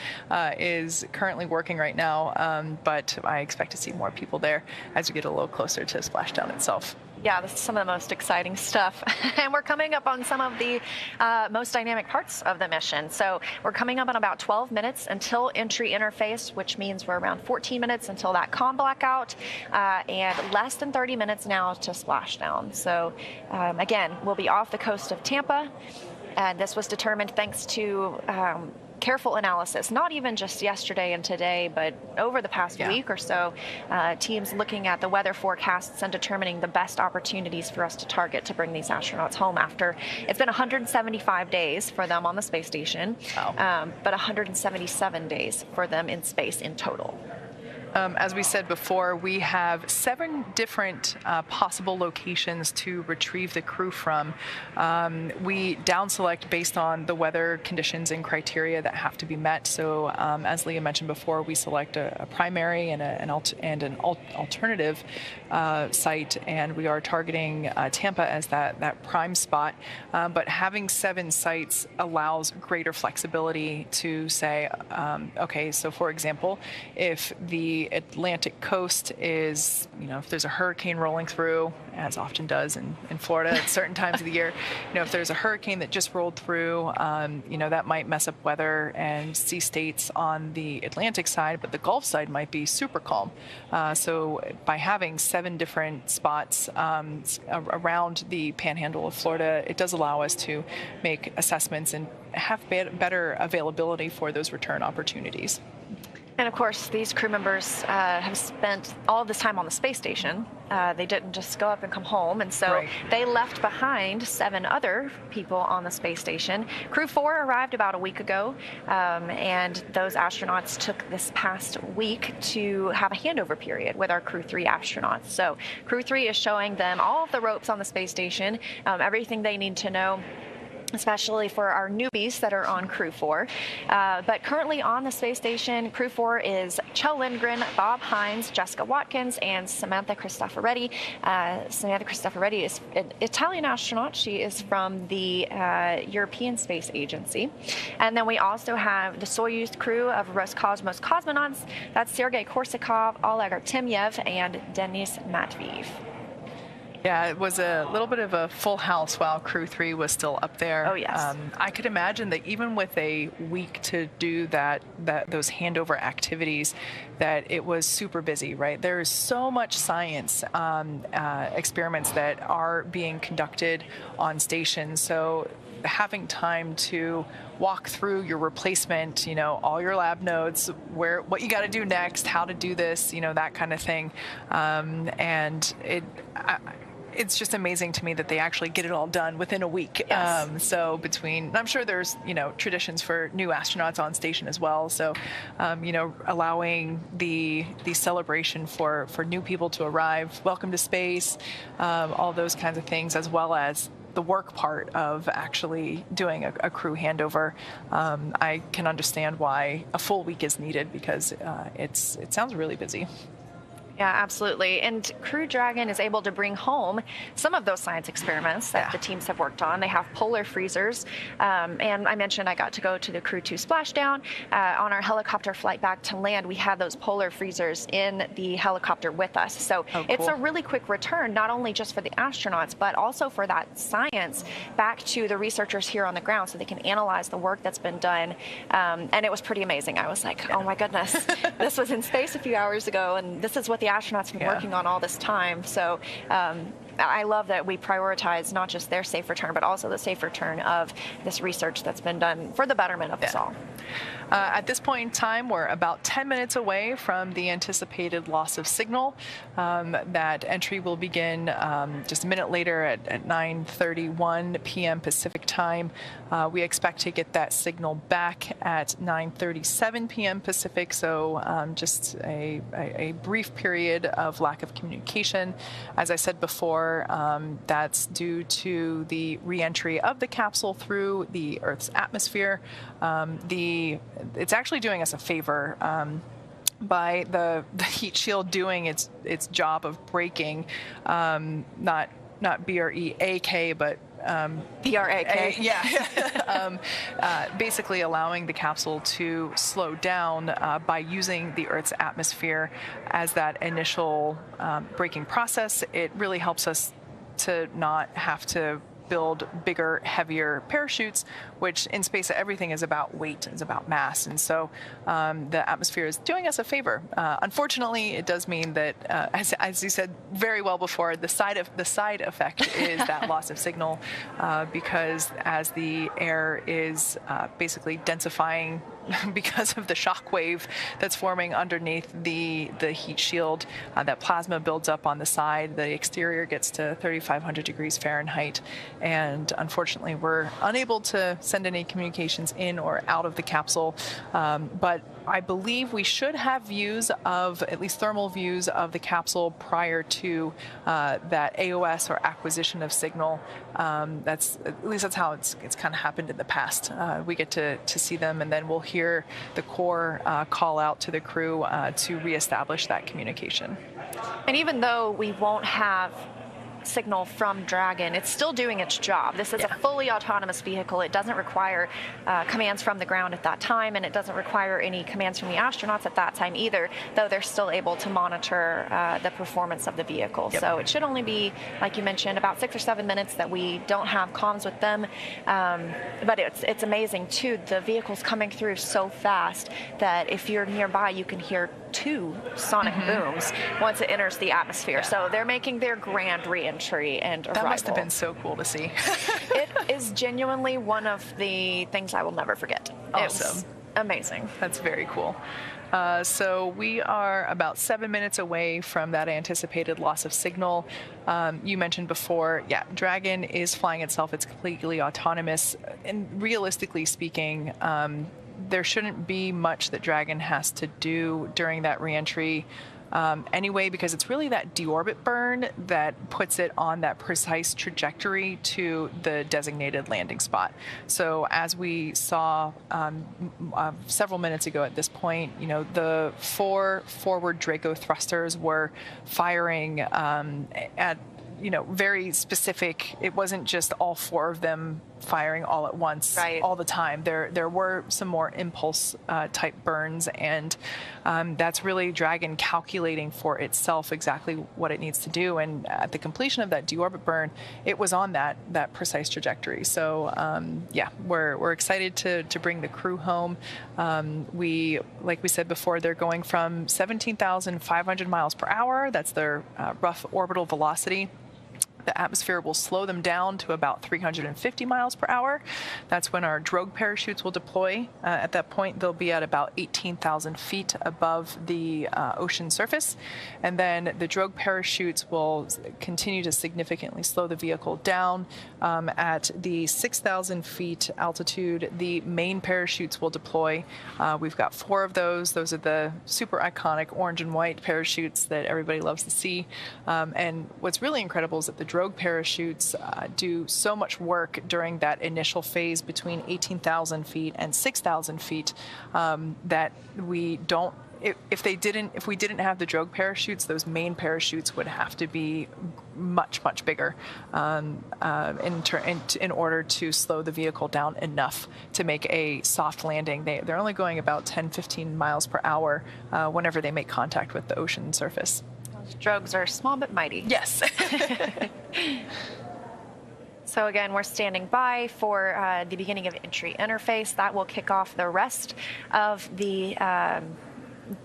currently working right now, but I expect to see more people there as we get a little closer to splashdown itself. Yeah, this is some of the most exciting stuff. And we're coming up on some of the most dynamic parts of the mission. So we're coming up on about 12 minutes until entry interface, which means we're around 14 minutes until that comm blackout, and less than 30 minutes now to splashdown. So again, we'll be off the coast of Tampa. And this was determined thanks to careful analysis, not even just yesterday and today, but over the past week or so, teams looking at the weather forecasts and determining the best opportunities for us to target to bring these astronauts home after it's been 175 days for them on the space station, but 177 days for them in space in total. As we said before, we have 7 different possible locations to retrieve the crew from. We down select based on the weather conditions and criteria that have to be met. So as Leah mentioned before, we select a primary and an alternative site, and we are targeting Tampa as that prime spot. But having 7 sites allows greater flexibility to say, okay, so for example, if the Atlantic coast is, if there's a hurricane rolling through, as often does in Florida at certain times of the year, if there's a hurricane that just rolled through, that might mess up weather and sea states on the Atlantic side, but the Gulf side might be super calm. So by having 7 different spots around the panhandle of Florida, it does allow us to make assessments and have better availability for those return opportunities. And of course, these crew members have spent all this time on the space station. They didn't just go up and come home. And so they left behind 7 other people on the space station. Crew-4 arrived about a week ago, and those astronauts took this past week to have a handover period with our Crew-3 astronauts. So Crew-3 is showing them all of the ropes on the space station, everything they need to know, especially for our newbies that are on Crew-4. But currently on the space station, Crew-4 is Chell Lindgren, Bob Hines, Jessica Watkins, and Samantha Cristoforetti. Samantha Cristoforetti is an Italian astronaut. She is from the European Space Agency. And then we also have the Soyuz crew of Roscosmos cosmonauts. That's Sergei Korsakov, Oleg Artemyev, and Denis Matveev. Yeah, it was a little bit of a full house while Crew-3 was still up there. Oh, yes. I could imagine that even with a week to do those handover activities, that it was super busy, right? There's so much science experiments that are being conducted on station. So having time to walk through your replacement, all your lab notes, what you got to do next, how to do this, that kind of thing. And it's just amazing to me that they actually get it all done within a week. Yes. So I'm sure there's, traditions for new astronauts on station as well. So, allowing the celebration for new people to arrive, welcome to space, all those kinds of things, as well as the work part of actually doing a crew handover. I can understand why a full week is needed, because it sounds really busy. Yeah, absolutely. And Crew Dragon is able to bring home some of those science experiments that the teams have worked on. They have polar freezers. And I mentioned I got to go to the Crew-2 splashdown. On our helicopter flight back to land, we had those polar freezers in the helicopter with us. So it's a really quick return, not only just for the astronauts, but also for that science back to the researchers here on the ground so they can analyze the work that's been done. And it was pretty amazing. I was like, oh my goodness, this was in space a few hours ago, and this is what the astronauts have been working on all this time. So I love that we prioritize not just their safe return, but also the safe return of this research that's been done for the betterment of us all. At this point in time, we're about 10 minutes away from the anticipated loss of signal. That entry will begin just a minute later at 9:31 p.m. Pacific time. We expect to get that signal back at 9:37 p.m. Pacific, so just a brief period of lack of communication. As I said before, that's due to the re-entry of the capsule through the Earth's atmosphere. It's actually doing us a favor by the heat shield doing its job of braking, not BREAK, but BRAK. Basically allowing the capsule to slow down by using the Earth's atmosphere as that initial braking process. It really helps us to not have to build bigger, heavier parachutes, which in space everything is about weight, is about mass, and so the atmosphere is doing us a favor. Unfortunately, it does mean that, as you said very well before, the side effect is that loss of signal, because as the air is basically densifying because of the shock wave that's forming underneath the heat shield, that plasma builds up on the side. The exterior gets to 3,500 degrees Fahrenheit, and unfortunately we're unable to send any communications in or out of the capsule, but I believe we should have views of, at least thermal views of the capsule prior to that AOS or acquisition of signal. At least that's how it's kind of happened in the past. We get to see them, and then we'll hear the core call out to the crew to reestablish that communication. And even though we won't have signal from Dragon, it's still doing its job. This is a fully autonomous vehicle. It doesn't require commands from the ground at that time, and it doesn't require any commands from the astronauts at that time either, though they're still able to monitor the performance of the vehicle. So it should only be, like you mentioned, about 6 or 7 minutes that we don't have comms with them. But it's amazing too. The vehicle's coming through so fast that if you're nearby, you can hear 2 sonic booms once it enters the atmosphere. So they're making their grand re-entry and arrival. That must have been so cool to see. It is genuinely one of the things I will never forget. Awesome. It was amazing. That's very cool. So we are about 7 minutes away from that anticipated loss of signal. You mentioned before, Dragon is flying itself. It's completely autonomous. And realistically speaking, there shouldn't be much that Dragon has to do during that reentry anyway, because it's really that deorbit burn that puts it on that precise trajectory to the designated landing spot. So as we saw several minutes ago at this point, the 4 forward Draco thrusters were firing at very specific. It wasn't just all 4 of them firing all at once all the time. There were some more impulse type burns, and that's really Dragon calculating for itself exactly what it needs to do. And at the completion of that deorbit burn, it was on that precise trajectory. So we're excited to bring the crew home. Like we said before, they're going from 17,500 miles per hour. That's their rough orbital velocity. The atmosphere will slow them down to about 350 miles per hour. That's when our drogue parachutes will deploy. At that point, they'll be at about 18,000 feet above the ocean surface. And then the drogue parachutes will continue to significantly slow the vehicle down. At the 6,000 feet altitude, the main parachutes will deploy. We've got 4 of those. Those are the super iconic orange and white parachutes that everybody loves to see. And what's really incredible is that the drogue parachutes do so much work during that initial phase between 18,000 feet and 6,000 feet that we don't. If we didn't have the drogue parachutes, those main parachutes would have to be much bigger in order to slow the vehicle down enough to make a soft landing. They're only going about 10-15 miles per hour whenever they make contact with the ocean surface. Those drogues are small but mighty. Yes. So again, we're standing by for the beginning of entry interface. That will kick off the rest of the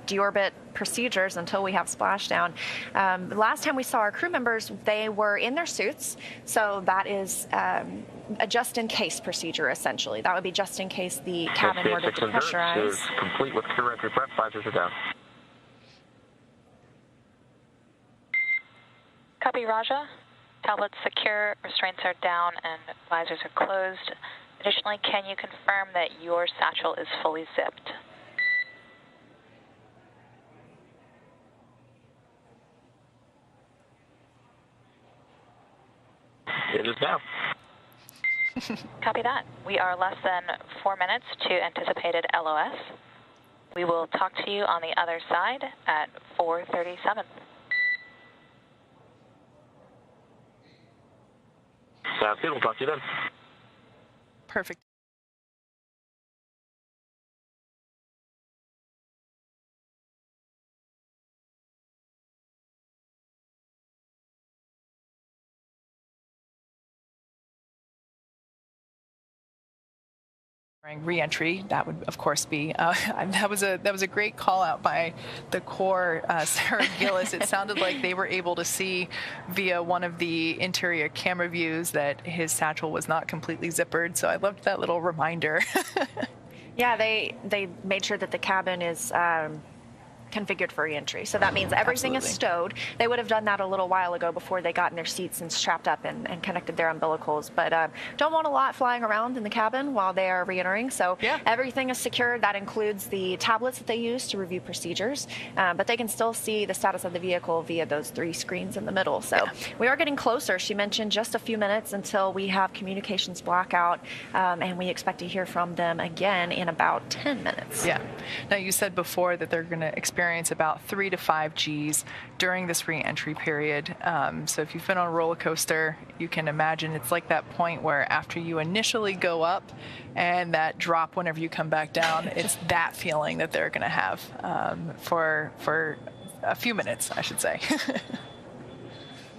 deorbit procedures until we have splashdown. Last time we saw our crew members, they were in their suits. So that is a just-in-case procedure, essentially. That would be just in case the cabin were to depressurize. Is complete with crew entry prep. Visors are down. Copy, Raja. Tablets secure, restraints are down, and visors are closed. Additionally, can you confirm that your satchel is fully zipped? It is now. Copy that. We are less than 4 minutes to anticipated LOS. We will talk to you on the other side at 4:37. Sounds good. We'll talk to you then. Perfect. Re-entry, that would of course be that was a great call out by the Corps, Sarah Gillis. It sounded like they were able to see via one of the interior camera views that his satchel was not completely zippered, so I loved that little reminder. Yeah, they made sure that the cabin is configured for re-entry. So that means everything is stowed. They would have done that a little while ago before they got in their seats and strapped up and connected their umbilicals. But don't want a lot flying around in the cabin while they are re-entering. So everything is secured. That includes the tablets that they use to review procedures. But they can still see the status of the vehicle via those 3 screens in the middle. So we are getting closer. She mentioned just a few minutes until we have communications blackout. And we expect to hear from them again in about 10 minutes. Yeah. Now, you said before that they're going to experience about 3 to 5 Gs during this re-entry period. So if you've been on a roller coaster, you can imagine it's like that point where after you initially go up and that drop whenever you come back down, it's that feeling that they're going to have for a few minutes, I should say.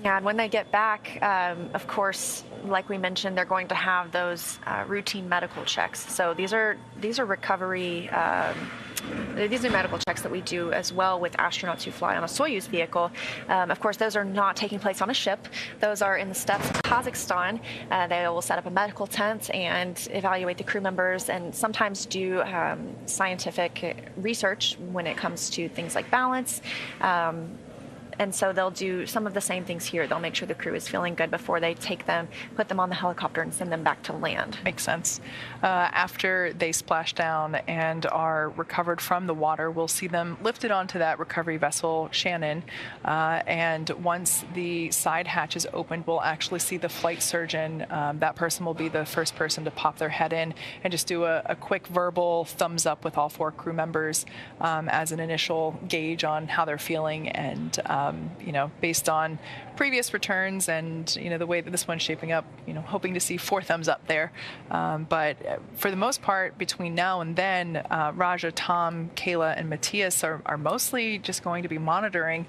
Yeah, and when they get back, of course, like we mentioned, they're going to have those routine medical checks. So these are recovery. These are medical checks that we do as well with astronauts who fly on a Soyuz vehicle. Of course, those are not taking place on a ship. Those are in the steppes of Kazakhstan. They will set up a medical tent and evaluate the crew members and sometimes do scientific research when it comes to things like balance. And so they'll do some of the same things here. They'll make sure the crew is feeling good before they take them, put them on the helicopter, and send them back to land. Makes sense. After they splash down and are recovered from the water, we'll see them lifted onto that recovery vessel, Shannon. And once the side hatch is opened, we'll actually see the flight surgeon. That person will be the first person to pop their head in and just do a quick verbal thumbs up with all 4 crew members as an initial gauge on how they're feeling. And based on previous returns and, the way that this one's shaping up, hoping to see 4 thumbs up there. But for the most part, between now and then, Raja, Tom, Kayla, and Matthias are mostly just going to be monitoring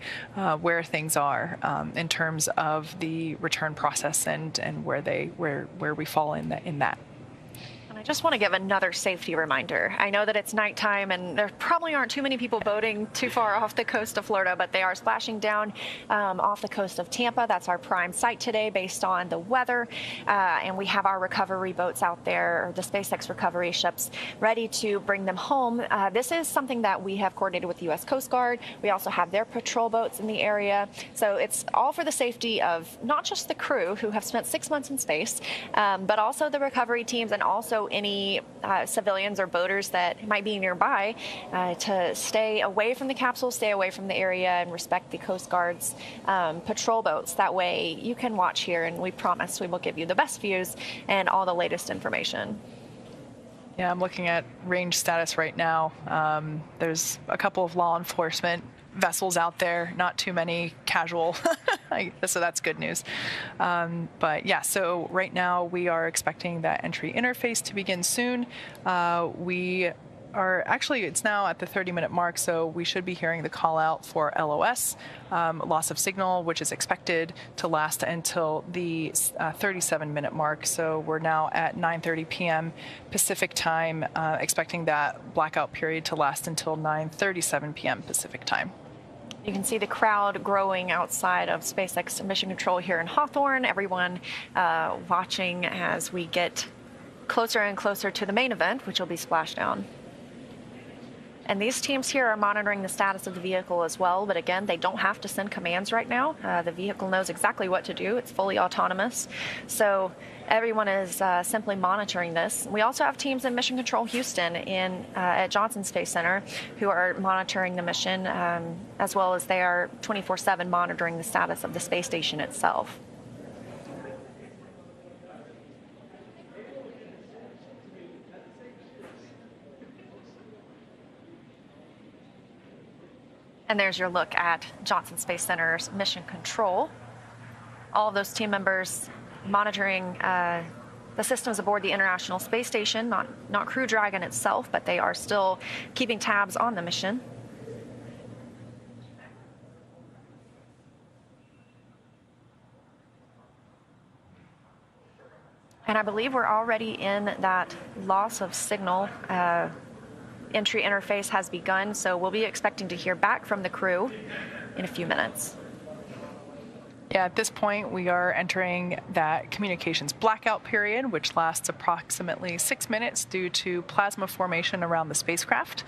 where things are in terms of the return process and where we fall in that. And I just want to give another safety reminder. I know that it's nighttime and there probably aren't too many people boating too far off the coast of Florida, but they are splashing down off the coast of Tampa. That's our prime site today based on the weather. And we have our recovery boats out there, or the SpaceX recovery ships, ready to bring them home. This is something that we have coordinated with the U.S. Coast Guard. We also have their patrol boats in the area. So it's all for the safety of not just the crew who have spent 6 months in space, but also the recovery teams and also any civilians or boaters that might be nearby to stay away from the capsule, stay away from the area, and respect the Coast Guard's patrol boats. That way you can watch here, and we promise we will give you the best views and all the latest information. Yeah, I'm looking at range status right now. There's a couple of law enforcement vessels out there, not too many casual, so that's good news. But yeah, so right now we are expecting that entry interface to begin soon. We are actually, it's now at the 30-minute mark, so we should be hearing the call out for LOS, loss of signal, which is expected to last until the 37-minute mark. So we're now at 9:30 p.m. Pacific time, expecting that blackout period to last until 9:37 p.m. Pacific time. You can see the crowd growing outside of SpaceX Mission Control here in Hawthorne. Everyone watching as we get closer and closer to the main event, which will be splashdown. And these teams here are monitoring the status of the vehicle as well, but again, they don't have to send commands right now. The vehicle knows exactly what to do. It's fully autonomous. So everyone is simply monitoring this. We also have teams in Mission Control Houston at Johnson Space Center who are monitoring the mission, as well as they are 24/7 monitoring the status of the space station itself. And there's your look at Johnson Space Center's Mission Control. All of those team members monitoring the systems aboard the International Space Station, not Crew Dragon itself, but they are still keeping tabs on the mission. And I believe we're already in that loss of signal. Entry interface has begun, so we'll be expecting to hear back from the crew in a few minutes. Yeah, at this point, we are entering that communications blackout period, which lasts approximately 6 minutes due to plasma formation around the spacecraft.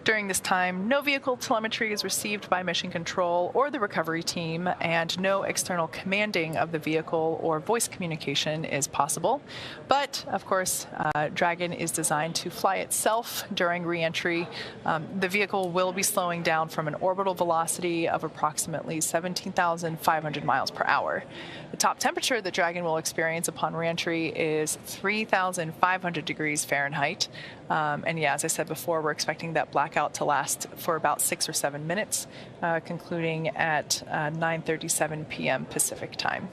During this time, no vehicle telemetry is received by Mission Control or the recovery team, and no external commanding of the vehicle or voice communication is possible. But, of course, Dragon is designed to fly itself during re-entry. The vehicle will be slowing down from an orbital velocity of approximately 17,500 miles per hour. The top temperature that Dragon will experience upon reentry is 3,500 degrees Fahrenheit. And yeah, as I said before, we're expecting that blackout to last for about 6 or 7 minutes, concluding at 9:37 p.m. Pacific time.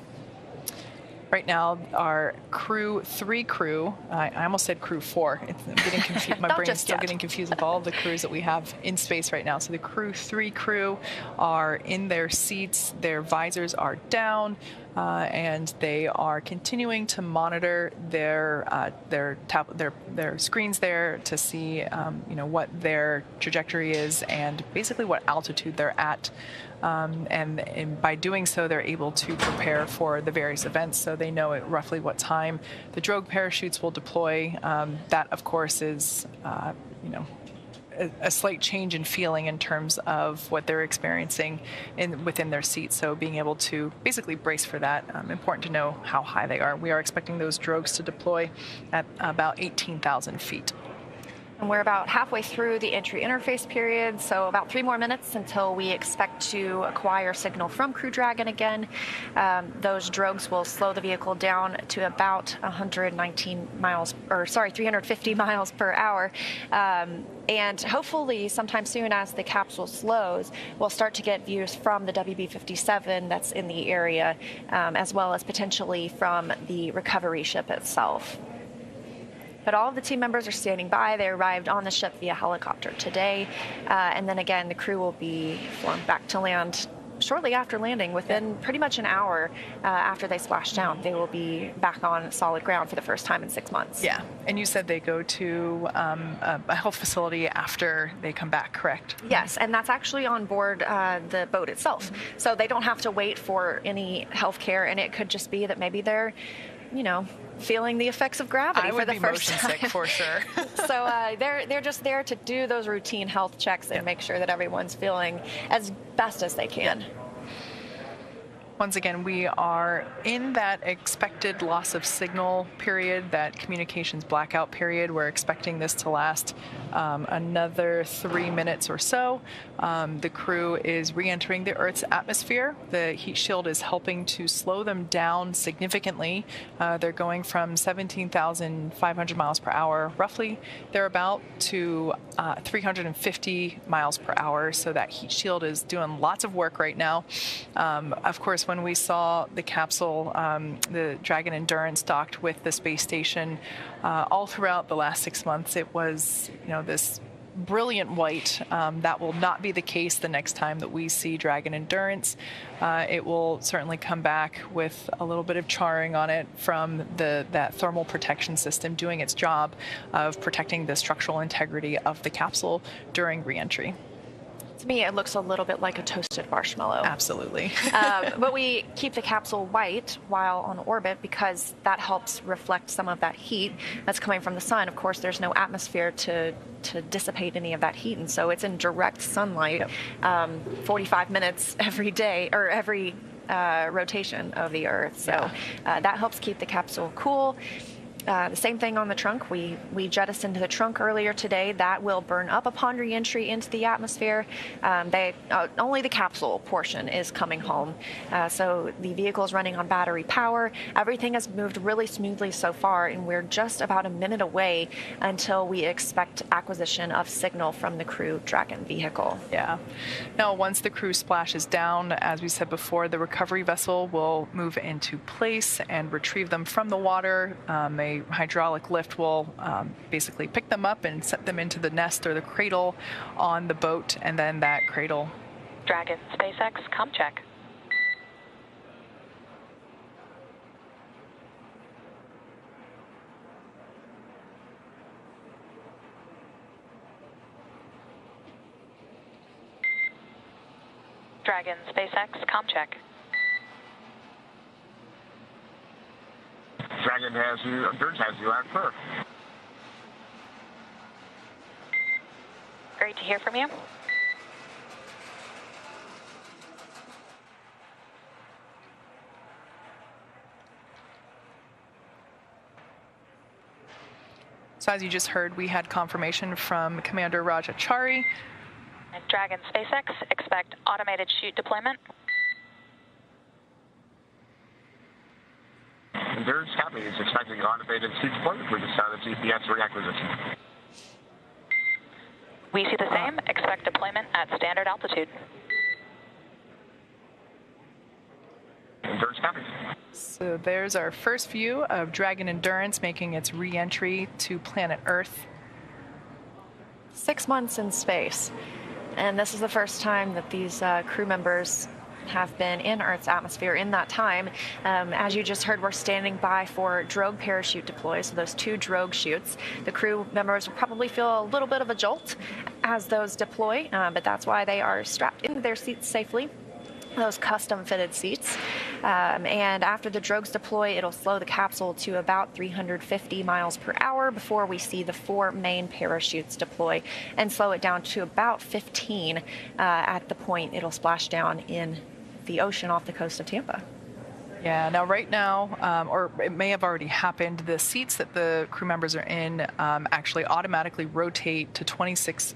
Right now, our Crew-3 crew, I almost said Crew-4. I'm getting confused. My brain's still getting confused with all of the crews that we have in space right now. So the Crew-3 crew are in their seats. Their visors are down, and they are continuing to monitor their screens there to see, what their trajectory is and basically what altitude they're at. And by doing so, they're able to prepare for the various events, so they know at roughly what time the drogue parachutes will deploy. That, of course, is a slight change in feeling in terms of what they're experiencing within their seats. So being able to basically brace for that, important to know how high they are. We are expecting those drogues to deploy at about 18,000 feet. And we're about halfway through the entry interface period, so about 3 more minutes until we expect to acquire signal from Crew Dragon again. Those drogues will slow the vehicle down to about 350 miles per hour. And hopefully sometime soon, as the capsule slows, we'll start to get views from the WB-57 that's in the area, as well as potentially from the recovery ship itself. But all of the team members are standing by. They arrived on the ship via helicopter today. And then again, the crew will be flown back to land shortly after landing, within pretty much an hour after they splash down, they will be back on solid ground for the first time in 6 months. Yeah, and you said they go to a health facility after they come back, correct? Yes, and that's actually on board the boat itself. So they don't have to wait for any health care, and it could just be that maybe they're, feeling the effects of gravity for the first time. I would be motion sick for sure. So they're just there to do those routine health checks and make sure that everyone's feeling as best as they can. Once again, we are in that expected loss of signal period, that communications blackout period. We're expecting this to last another 3 minutes or so. The crew is re-entering the Earth's atmosphere. The heat shield is helping to slow them down significantly. They're going from 17,500 miles per hour, roughly thereabout, to 350 miles per hour. So that heat shield is doing lots of work right now. Of course, when we saw the capsule, the Dragon Endurance docked with the space station, all throughout the last 6 months, it was, this brilliant white. That will not be the case the next time that we see Dragon Endurance. It will certainly come back with a little bit of charring on it from that thermal protection system doing its job of protecting the structural integrity of the capsule during re-entry. To me, it looks a little bit like a toasted marshmallow. Absolutely. But we keep the capsule white while on orbit because that helps reflect some of that heat that's coming from the sun. Of course, there's no atmosphere to dissipate any of that heat, and so it's in direct sunlight 45 minutes every day, or every rotation of the Earth. So that helps keep the capsule cool. The same thing on the trunk. We jettisoned the trunk earlier today. That will burn up upon re-entry into the atmosphere. Only the capsule portion is coming home. So the vehicle is running on battery power. Everything has moved really smoothly so far, and we're just about a minute away until we expect acquisition of signal from the Crew Dragon vehicle. Yeah. Now, once the crew splashes down, as we said before, the recovery vessel will move into place and retrieve them from the water. A hydraulic lift will basically pick them up and set them into the nest or the cradle on the boat, and then that cradle. Dragon, SpaceX, com check. Dragon, SpaceX, com check. Dragon has you, Endurance has you out clear. Great to hear from you. So as you just heard, we had confirmation from Commander Raja Chari. And Dragon, SpaceX, expect automated chute deployment. Endurance copy is expecting automated chute deployment for the sound of GPS reacquisition. We see the same. Expect deployment at standard altitude. Endurance copy. So there's our first view of Dragon Endurance making its re-entry to planet Earth. 6 months in space, and this is the first time that these crew members have been in Earth's atmosphere in that time. As you just heard, we're standing by for drogue parachute deploy, so those 2 drogue chutes. The crew members will probably feel a little bit of a jolt as those deploy, but that's why they are strapped into their seats safely, those custom fitted seats. And after the drogues deploy, it'll slow the capsule to about 350 miles per hour before we see the 4 main parachutes deploy and slow it down to about 15 at the point it'll splash down in the ocean off the coast of Tampa. Yeah, now right now, or it may have already happened, the seats that the crew members are in actually automatically rotate 26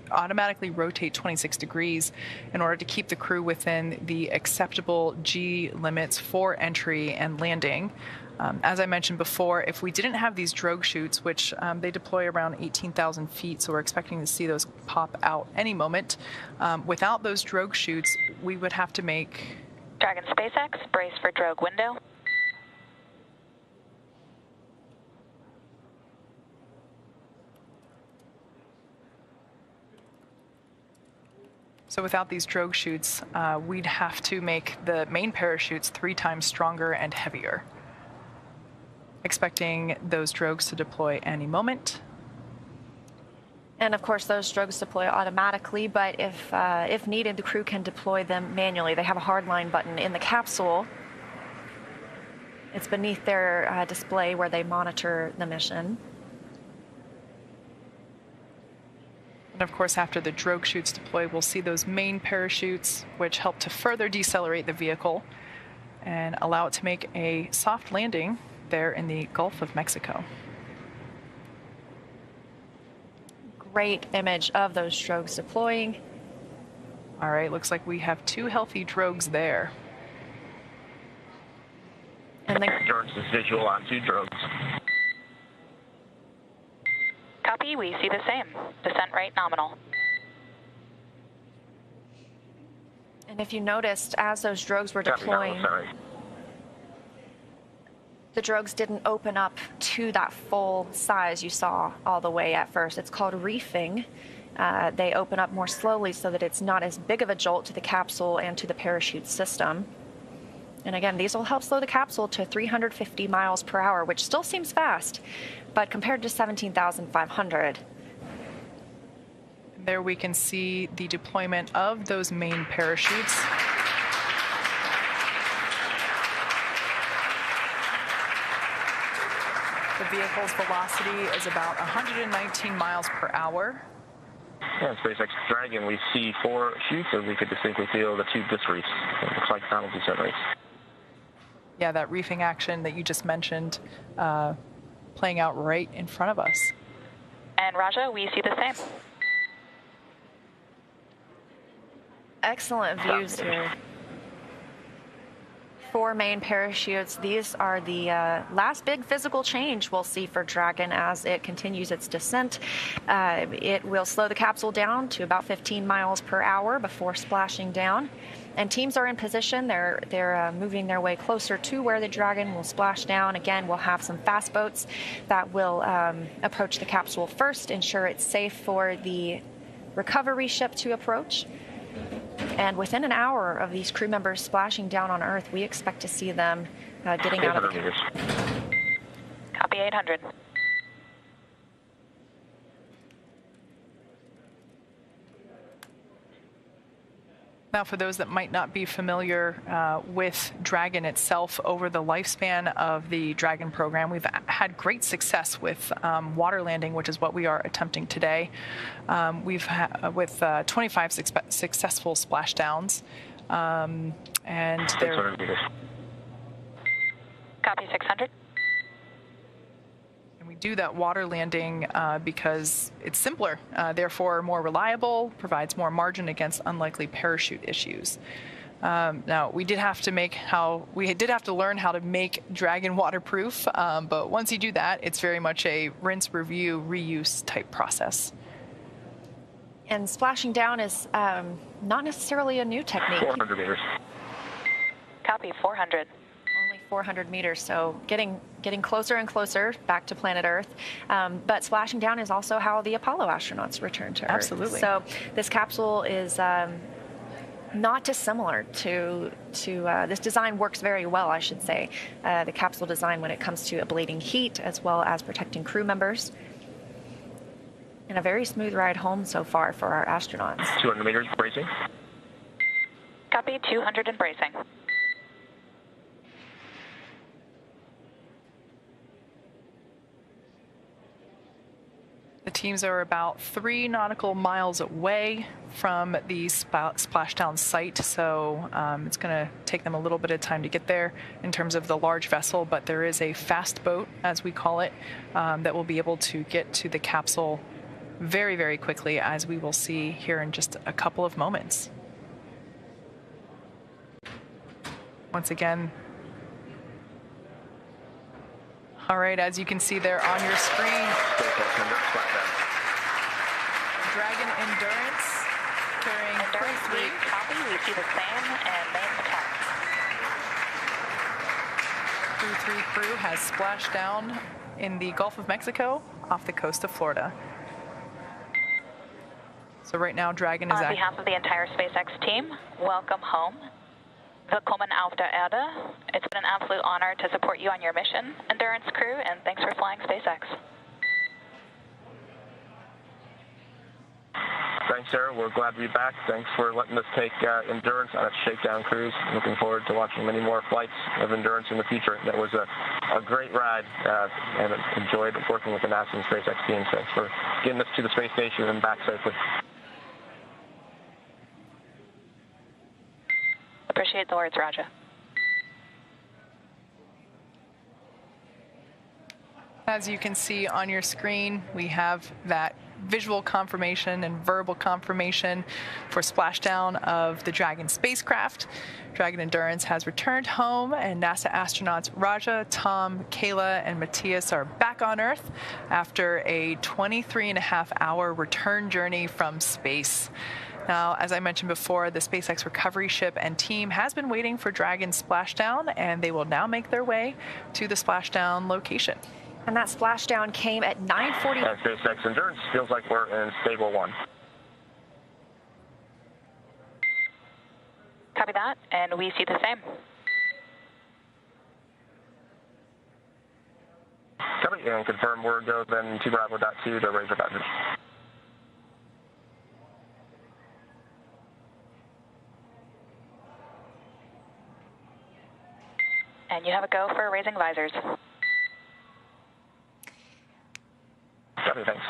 degrees in order to keep the crew within the acceptable G limits for entry and landing. As I mentioned before, if we didn't have these drogue chutes, which they deploy around 18,000 feet, so we're expecting to see those pop out any moment, without those drogue chutes, we would have to make... Dragon, SpaceX, brace for drogue window. So without these drogue chutes, we'd have to make the main parachutes 3 times stronger and heavier. Expecting those drogues to deploy any moment. And of course, those drogues deploy automatically, but if needed, the crew can deploy them manually. They have a hardline button in the capsule. It's beneath their display where they monitor the mission. And of course, after the drogue chutes deploy, we'll see those main parachutes, which help to further decelerate the vehicle and allow it to make a soft landing there in the Gulf of Mexico. Great image of those drogues deploying. All right, looks like we have 2 healthy drogues there. And Endurance is visual on 2 drogues. Copy, we see the same. Descent rate nominal. And if you noticed, as those drogues were deploying, the drogues didn't open up to that full size you saw all the way at first. It's called reefing. They open up more slowly so that it's not as big of a jolt to the capsule and to the parachute system. And again, these will help slow the capsule to 350 miles per hour, which still seems fast, but compared to 17,500. There we can see the deployment of those main parachutes. The vehicle's velocity is about 119 miles per hour. Yeah, in SpaceX Dragon, we see 4 chutes, and we could distinctly feel the 2 disc reefs. It looks like final descent rates. Yeah, that reefing action that you just mentioned playing out right in front of us. And Raja, we see the same. Excellent views here. 4 main parachutes. These are the last big physical change we'll see for Dragon as it continues its descent. It will slow the capsule down to about 15 miles per hour before splashing down. And teams are in position. They're moving their way closer to where the Dragon will splash down. Again, we'll have some fast boats that will approach the capsule first, ensure it's safe for the recovery ship to approach. And within an hour of these crew members splashing down on Earth, we expect to see them getting out of the capsule. Copy 800. Now, for those that might not be familiar with Dragon itself, over the lifespan of the Dragon program, we've had great success with water landing, which is what we are attempting today. We've had with 25 successful splashdowns, and they're... Copy 600. We do that water landing because it's simpler, therefore more reliable, provides more margin against unlikely parachute issues. Now, we did have to learn how to make Dragon waterproof, but once you do that, it's very much a rinse, review, reuse type process. And splashing down is not necessarily a new technique. 400 meters. Copy 400. 400 meters, so getting closer and closer back to planet Earth. But splashing down is also how the Apollo astronauts returned to Earth. Absolutely. So this capsule is not dissimilar to this design works very well, I should say. The capsule design when it comes to ablating heat as well as protecting crew members. And a very smooth ride home so far for our astronauts. 200 meters bracing. Copy 200 and bracing. The teams are about 3 nautical miles away from the splashdown site, so it's going to take them a little bit of time to get there in terms of the large vessel, but there is a fast boat, as we call it, that will be able to get to the capsule very, very quickly, as we will see here in just a couple of moments. Once again, all right, as you can see there on your screen, Dragon Endurance carrying Crew-3. Copy, we see the same and main attack. Crew-3 crew has splashed down in the Gulf of Mexico off the coast of Florida. So right now, Dragon is on behalf of the entire SpaceX team, welcome home. Willkommen auf der Erde. It's been an absolute honor to support you on your mission, Endurance crew, and thanks for flying SpaceX. Thanks, Sarah. We're glad to be back. Thanks for letting us take Endurance on its shakedown cruise. Looking forward to watching many more flights of Endurance in the future. That was a great ride, and enjoyed working with the NASA and SpaceX team. Thanks for getting us to the space station and back safely. Appreciate the words, Raja. As you can see on your screen, we have that visual confirmation and verbal confirmation for splashdown of the Dragon spacecraft. Dragon Endurance has returned home, and NASA astronauts Raja, Tom, Kayla, and Matthias are back on Earth after a 23.5-hour return journey from space. Now, as I mentioned before, the SpaceX recovery ship and team has been waiting for Dragon's splashdown, and they will now make their way to the splashdown location. And that splashdown came at 9:40. SpaceX Endurance feels like we're in stable 1. Copy that, and we see the same. Copy, and confirm we're go then 2Bravo.2 to raise advisors. And you have a go for raising visors. Copy, thanks.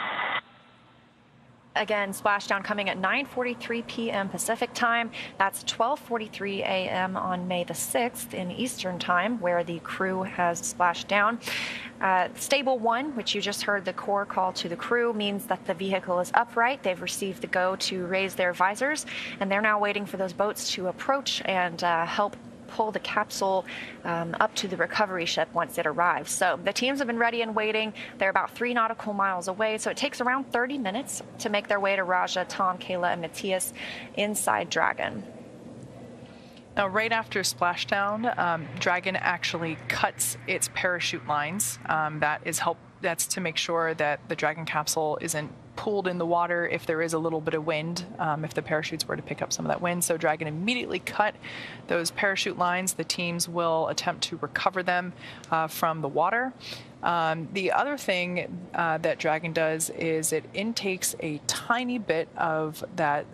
Again, splashdown coming at 9:43 p.m. Pacific time. That's 12:43 a.m. on May the 6th in Eastern time, where the crew has splashed down. Stable 1, which you just heard the core call to the crew, means that the vehicle is upright. They've received the go to raise their visors, and they're now waiting for those boats to approach and help pull the capsule up to the recovery ship once it arrives. So the teams have been ready and waiting. They're about 3 nautical miles away, so it takes around 30 minutes to make their way to Raja, Tom, Kayla, and Matthias inside Dragon. Now, right after splashdown, Dragon actually cuts its parachute lines. That's to make sure that the Dragon capsule isn't pulled in the water if there is a little bit of wind, if the parachutes were to pick up some of that wind. So Dragon immediately cut those parachute lines. The teams will attempt to recover them from the water. The other thing that Dragon does is it intakes a tiny bit of that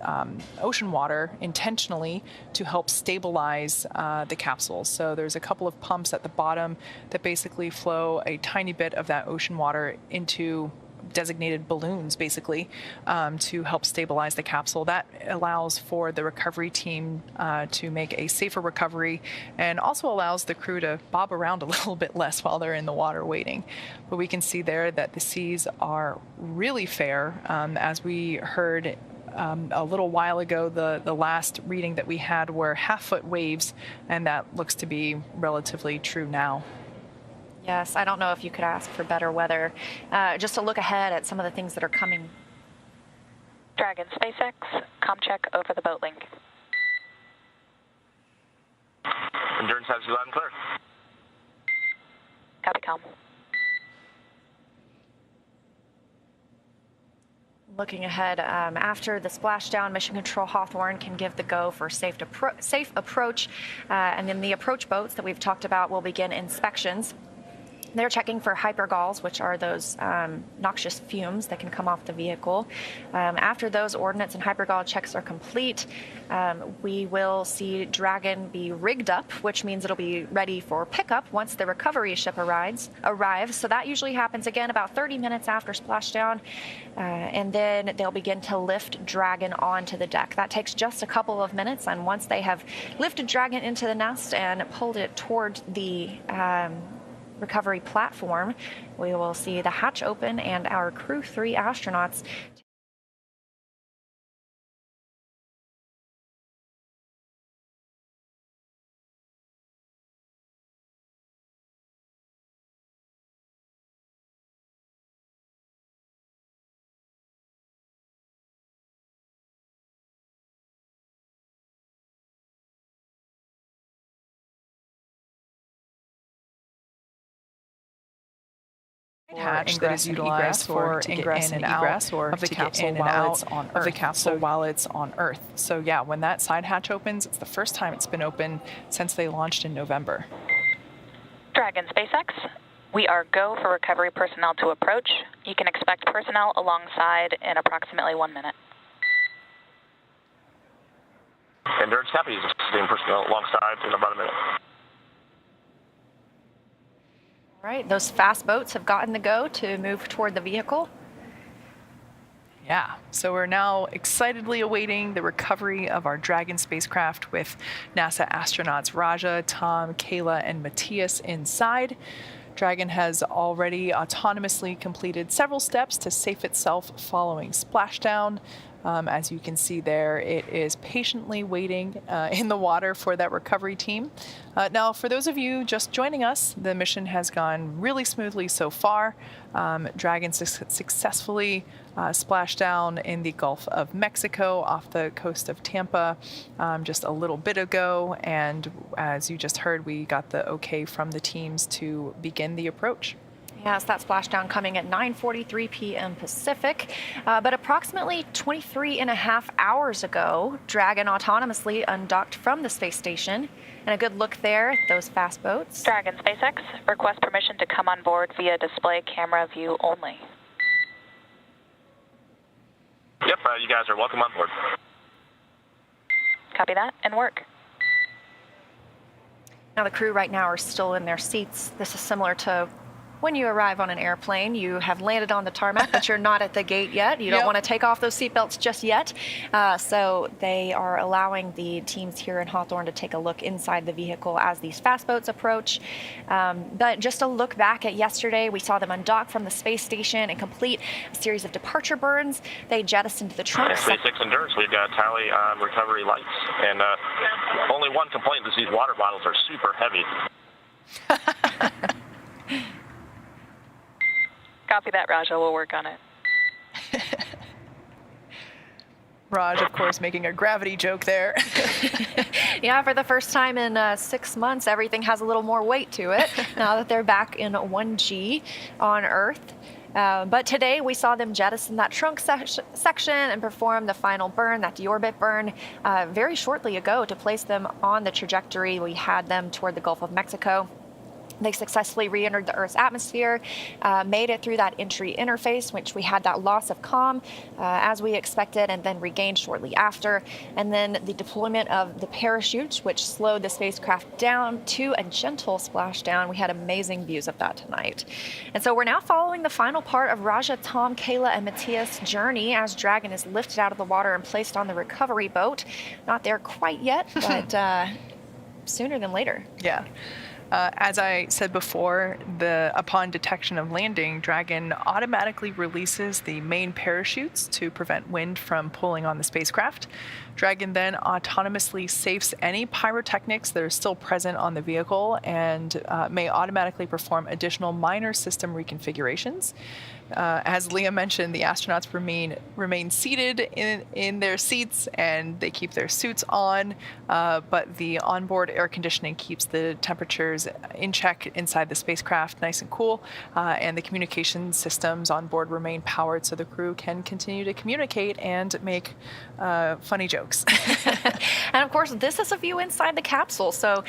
ocean water intentionally to help stabilize the capsule. So there's a couple of pumps at the bottom that basically flow a tiny bit of that ocean water into designated balloons, basically, to help stabilize the capsule. That allows for the recovery team to make a safer recovery, and also allows the crew to bob around a little bit less while they're in the water waiting. But we can see there that the seas are really fair. As we heard a little while ago, the last reading that we had were half-foot waves, and that looks to be relatively true now. Yes, I don't know if you could ask for better weather. Just to look ahead at some of the things that are coming. Dragon SpaceX, comm check over the boat link. Endurance has you loud and clear. Copy comm. Looking ahead, after the splashdown, Mission Control Hawthorne can give the go for safe approach, and then the approach boats that we've talked about will begin inspections. They're checking for hypergalls, which are those noxious fumes that can come off the vehicle. After those ordnance and hypergall checks are complete, we will see Dragon be rigged up, which means it'll be ready for pickup once the recovery ship arrives. So that usually happens again about 30 minutes after splashdown, and then they'll begin to lift Dragon onto the deck. That takes just a couple of minutes, and once they have lifted Dragon into the nest and pulled it toward the recovery platform, we will see the hatch open and our Crew-3 astronauts hatch that is utilized for ingress and egress of the capsule while it's on Earth. So yeah, when that side hatch opens, it's the first time it's been open since they launched in November. Dragon SpaceX, we are go for recovery personnel to approach. You can expect personnel alongside in approximately 1 minute. Endurance copy is expecting personnel alongside in about a minute. All right, those fast boats have gotten the go to move toward the vehicle. Yeah, so we're now excitedly awaiting the recovery of our Dragon spacecraft with NASA astronauts Raja, Tom, Kayla, and Matthias inside. Dragon has already autonomously completed several steps to safe itself following splashdown. As you can see there, it is patiently waiting in the water for that recovery team. Now, for those of you just joining us, the mission has gone really smoothly so far. Dragon successfully splashed down in the Gulf of Mexico off the coast of Tampa just a little bit ago. And as you just heard, we got the okay from the teams to begin the approach. Yes, that splashdown coming at 9:43 p.m. Pacific. But approximately 23 and a half hours ago, Dragon autonomously undocked from the space station. And a good look there at those fast boats. Dragon SpaceX, request permission to come on board via display camera view only. Yep, you guys are welcome on board. Copy that, and work. Now the crew right now are still in their seats. This is similar to when you arrive on an airplane. You have landed on the tarmac, but you're not at the gate yet. You don't want to take off those seatbelts just yet. So they are allowing the teams here in Hawthorne to take a look inside the vehicle as these fast boats approach. But just a look back at yesterday, we saw them undock from the space station and complete a series of departure burns. They jettisoned the trunk. SpaceX Endurance, we've got tally on recovery lights. And only one complaint is these water bottles are super heavy. Copy that, Raja. We'll work on it. Raj, of course, making a gravity joke there. Yeah, for the first time in 6 months, everything has a little more weight to it now that they're back in 1G on Earth. But today we saw them jettison that trunk section and perform the final burn, that deorbit burn, very shortly ago to place them on the trajectory we had them toward the Gulf of Mexico. They successfully re-entered the Earth's atmosphere, made it through that entry interface, which we had that loss of comm as we expected, and then regained shortly after. And then the deployment of the parachute, which slowed the spacecraft down to a gentle splashdown. We had amazing views of that tonight. And so we're now following the final part of Raja, Tom, Kayla, and Matthias' journey as Dragon is lifted out of the water and placed on the recovery boat. Not there quite yet, but sooner than later. Yeah. As I said before, upon detection of landing, Dragon automatically releases the main parachutes to prevent wind from pulling on the spacecraft. Dragon then autonomously safes any pyrotechnics that are still present on the vehicle and may automatically perform additional minor system reconfigurations. As Leah mentioned, the astronauts remain seated in their seats and they keep their suits on, but the onboard air conditioning keeps the temperatures in check inside the spacecraft, nice and cool, and the communication systems on board remain powered so the crew can continue to communicate and make funny jokes. And of course, this is a view inside the capsule. So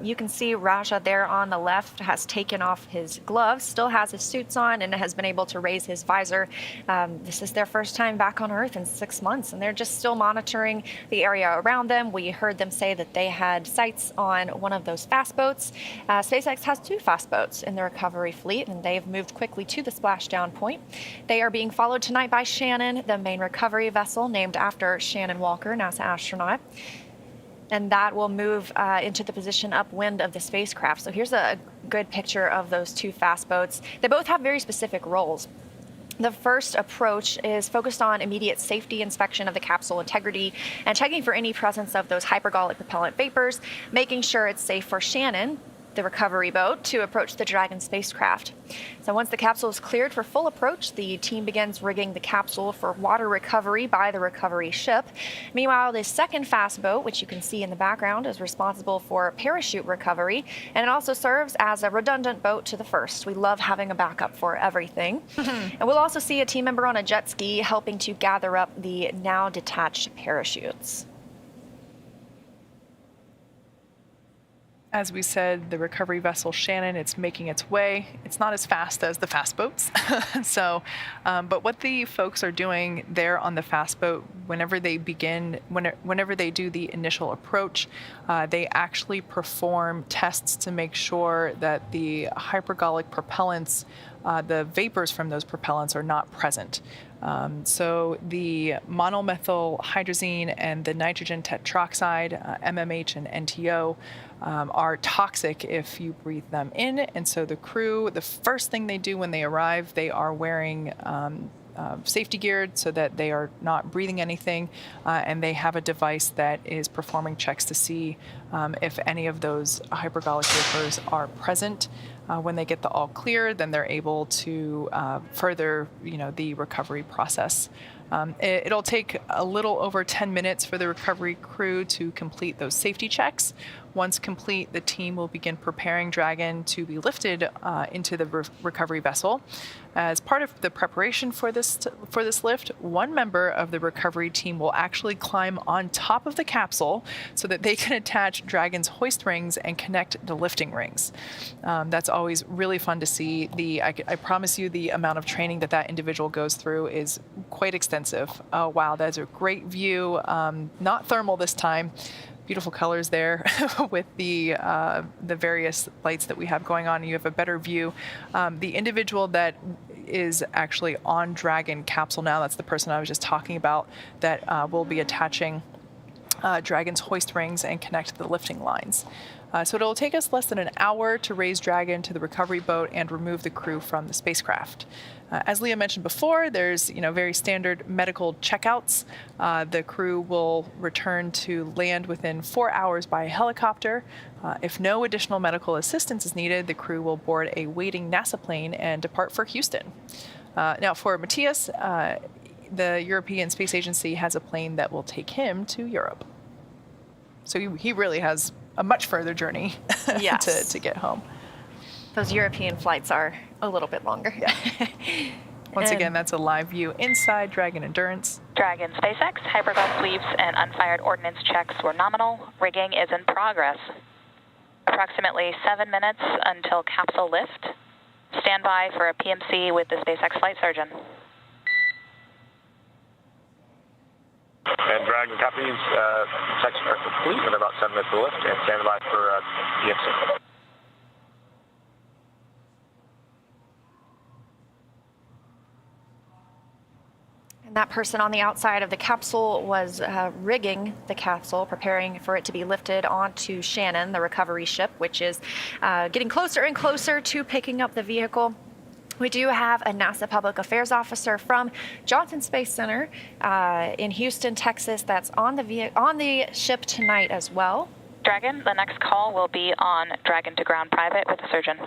you can see Raja there on the left has taken off his gloves, still has his suits on, and has been able to raise his visor. This is their first time back on Earth in 6 months, and they're just still monitoring the area around them. We heard them say that they had sights on one of those fast boats. SpaceX has 2 fast boats in the recovery fleet, and they've moved quickly to the splashdown point. They are being followed tonight by Shannon, the main recovery vessel named after Shannon Walker, NASA astronaut. And that will move into the position upwind of the spacecraft. So here's a good picture of those 2 fast boats. They both have very specific roles. The first approach is focused on immediate safety inspection of the capsule integrity and checking for any presence of those hypergolic propellant vapors, making sure it's safe for Shannon the recovery boat to approach the Dragon spacecraft. So once the capsule is cleared for full approach, the team begins rigging the capsule for water recovery by the recovery ship. Meanwhile, the second fast boat, which you can see in the background, is responsible for parachute recovery, and it also serves as a redundant boat to the first. We love having a backup for everything. And we'll also see a team member on a jet ski helping to gather up the now detached parachutes. As we said, the recovery vessel Shannon, it's making its way. It's not as fast as the fast boats. But what the folks are doing there on the fast boat, whenever they do the initial approach, they actually perform tests to make sure that the hypergolic propellants, the vapors from those propellants, are not present. So the monomethyl hydrazine and the nitrogen tetroxide, MMH and NTO, are toxic if you breathe them in. And so the crew, the first thing they do when they arrive, they are wearing safety gear so that they are not breathing anything, and they have a device that is performing checks to see if any of those hypergolic vapors are present. When they get the all clear, then they're able to further, the recovery process. It'll take a little over 10 minutes for the recovery crew to complete those safety checks. Once complete, the team will begin preparing Dragon to be lifted into the recovery vessel. As part of the preparation for this lift, one member of the recovery team will actually climb on top of the capsule so that they can attach Dragon's hoist rings and connect the lifting rings. That's always really fun to see. I promise you the amount of training that individual goes through is quite extensive. Oh, wow, that's a great view. Not thermal this time. Beautiful colors there with the various lights that we have going on. You have a better view. The individual that is actually on Dragon capsule now, that's the person I was just talking about, that will be attaching Dragon's hoist rings and connect the lifting lines. So it'll take us less than an hour to raise Dragon to the recovery boat and remove the crew from the spacecraft. As Leah mentioned before, there's very standard medical checkouts. The crew will return to land within 4 hours by helicopter. If no additional medical assistance is needed, the crew will board a waiting NASA plane and depart for Houston. Now, for Matthias, the European Space Agency has a plane that will take him to Europe. So he really has a much further journey to get home. Those European flights are a little bit longer. Yeah. Once again, that's a live view inside Dragon Endurance. Dragon SpaceX, hypergolf sweeps and unfired ordnance checks were nominal. Rigging is in progress. Approximately 7 minutes until capsule lift. Stand by for a PMC with the SpaceX flight surgeon. And Dragon copies, checks are complete in about 7 minutes to lift, and stand by for PMC. And that person on the outside of the capsule was rigging the capsule, preparing for it to be lifted onto Shannon, the recovery ship, which is getting closer and closer to picking up the vehicle. We do have a NASA Public Affairs officer from Johnson Space Center in Houston, Texas, that's on the ship tonight as well. Dragon, the next call will be on Dragon to ground private with the surgeon.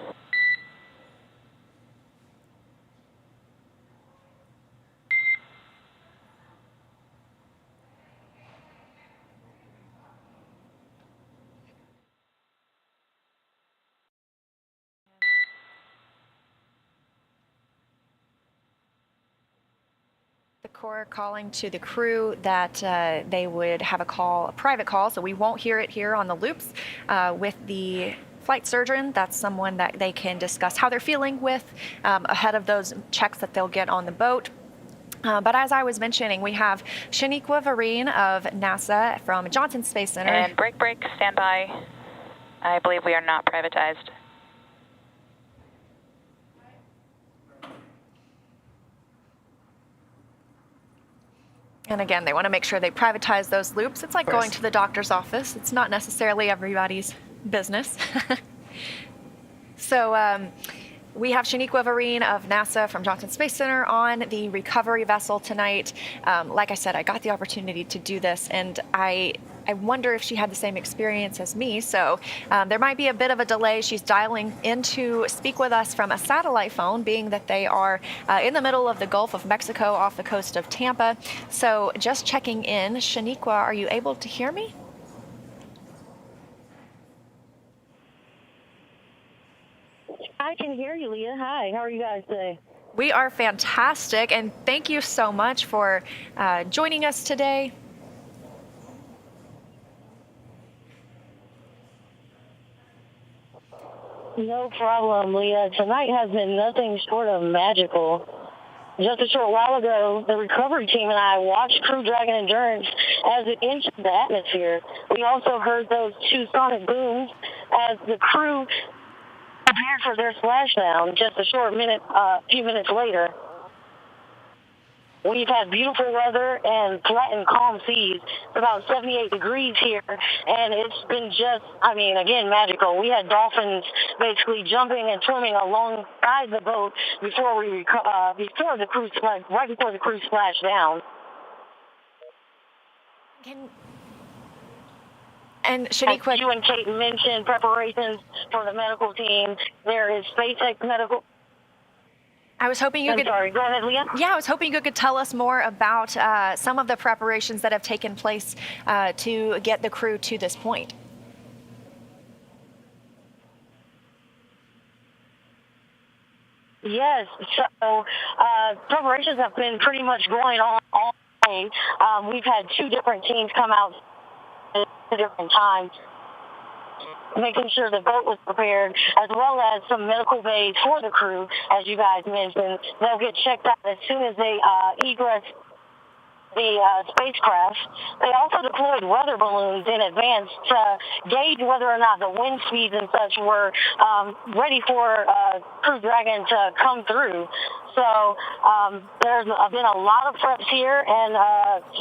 Corps calling to the crew that they would have a private call, so we won't hear it here on the loops, with the flight surgeon. That's someone that they can discuss how they're feeling with ahead of those checks that they'll get on the boat. But as I was mentioning, we have Shaniqua Vareen of NASA from Johnson Space Center. And break, stand by. I believe we are not privatized. And again, they want to make sure they privatize those loops. It's like going to the doctor's office. It's not necessarily everybody's business. So we have Shaniqua Vareen of NASA from Johnson Space Center on the recovery vessel tonight. Like I said, I got the opportunity to do this, and I I wonder if she had the same experience as me. So there might be a bit of a delay. She's dialing in to speak with us from a satellite phone, being that they are in the middle of the Gulf of Mexico off the coast of Tampa. So just checking in. Shaniqua, are you able to hear me? I can hear you, Leah. Hi, how are you guys today? We are fantastic, and thank you so much for joining us today. No problem, Leah. Tonight has been nothing short of magical. Just a short while ago, the recovery team and I watched Crew Dragon Endurance as it entered the atmosphere. We also heard those two sonic booms as the crew prepared for their splashdown just a few minutes later. We've had beautiful weather and flat and calm seas. It's about 78 degrees here, and it's been again, magical. We had dolphins basically jumping and swimming alongside the boat right before the crew splashed down. And Shaniqua, as you and Kate mentioned, preparations for the medical team. There is SpaceX medical. I was hoping you could. Sorry, go ahead, Leah. Yeah, I was hoping you could tell us more about some of the preparations that have taken place to get the crew to this point. Yes, so preparations have been pretty much going on all day. We've had two different teams come out at different times, making sure the boat was prepared, as well as some medical bays for the crew, as you guys mentioned. They'll get checked out as soon as they egress the spacecraft. They also deployed weather balloons in advance to gauge whether or not the wind speeds and such were ready for Crew Dragon to come through. So there's been a lot of preps here, and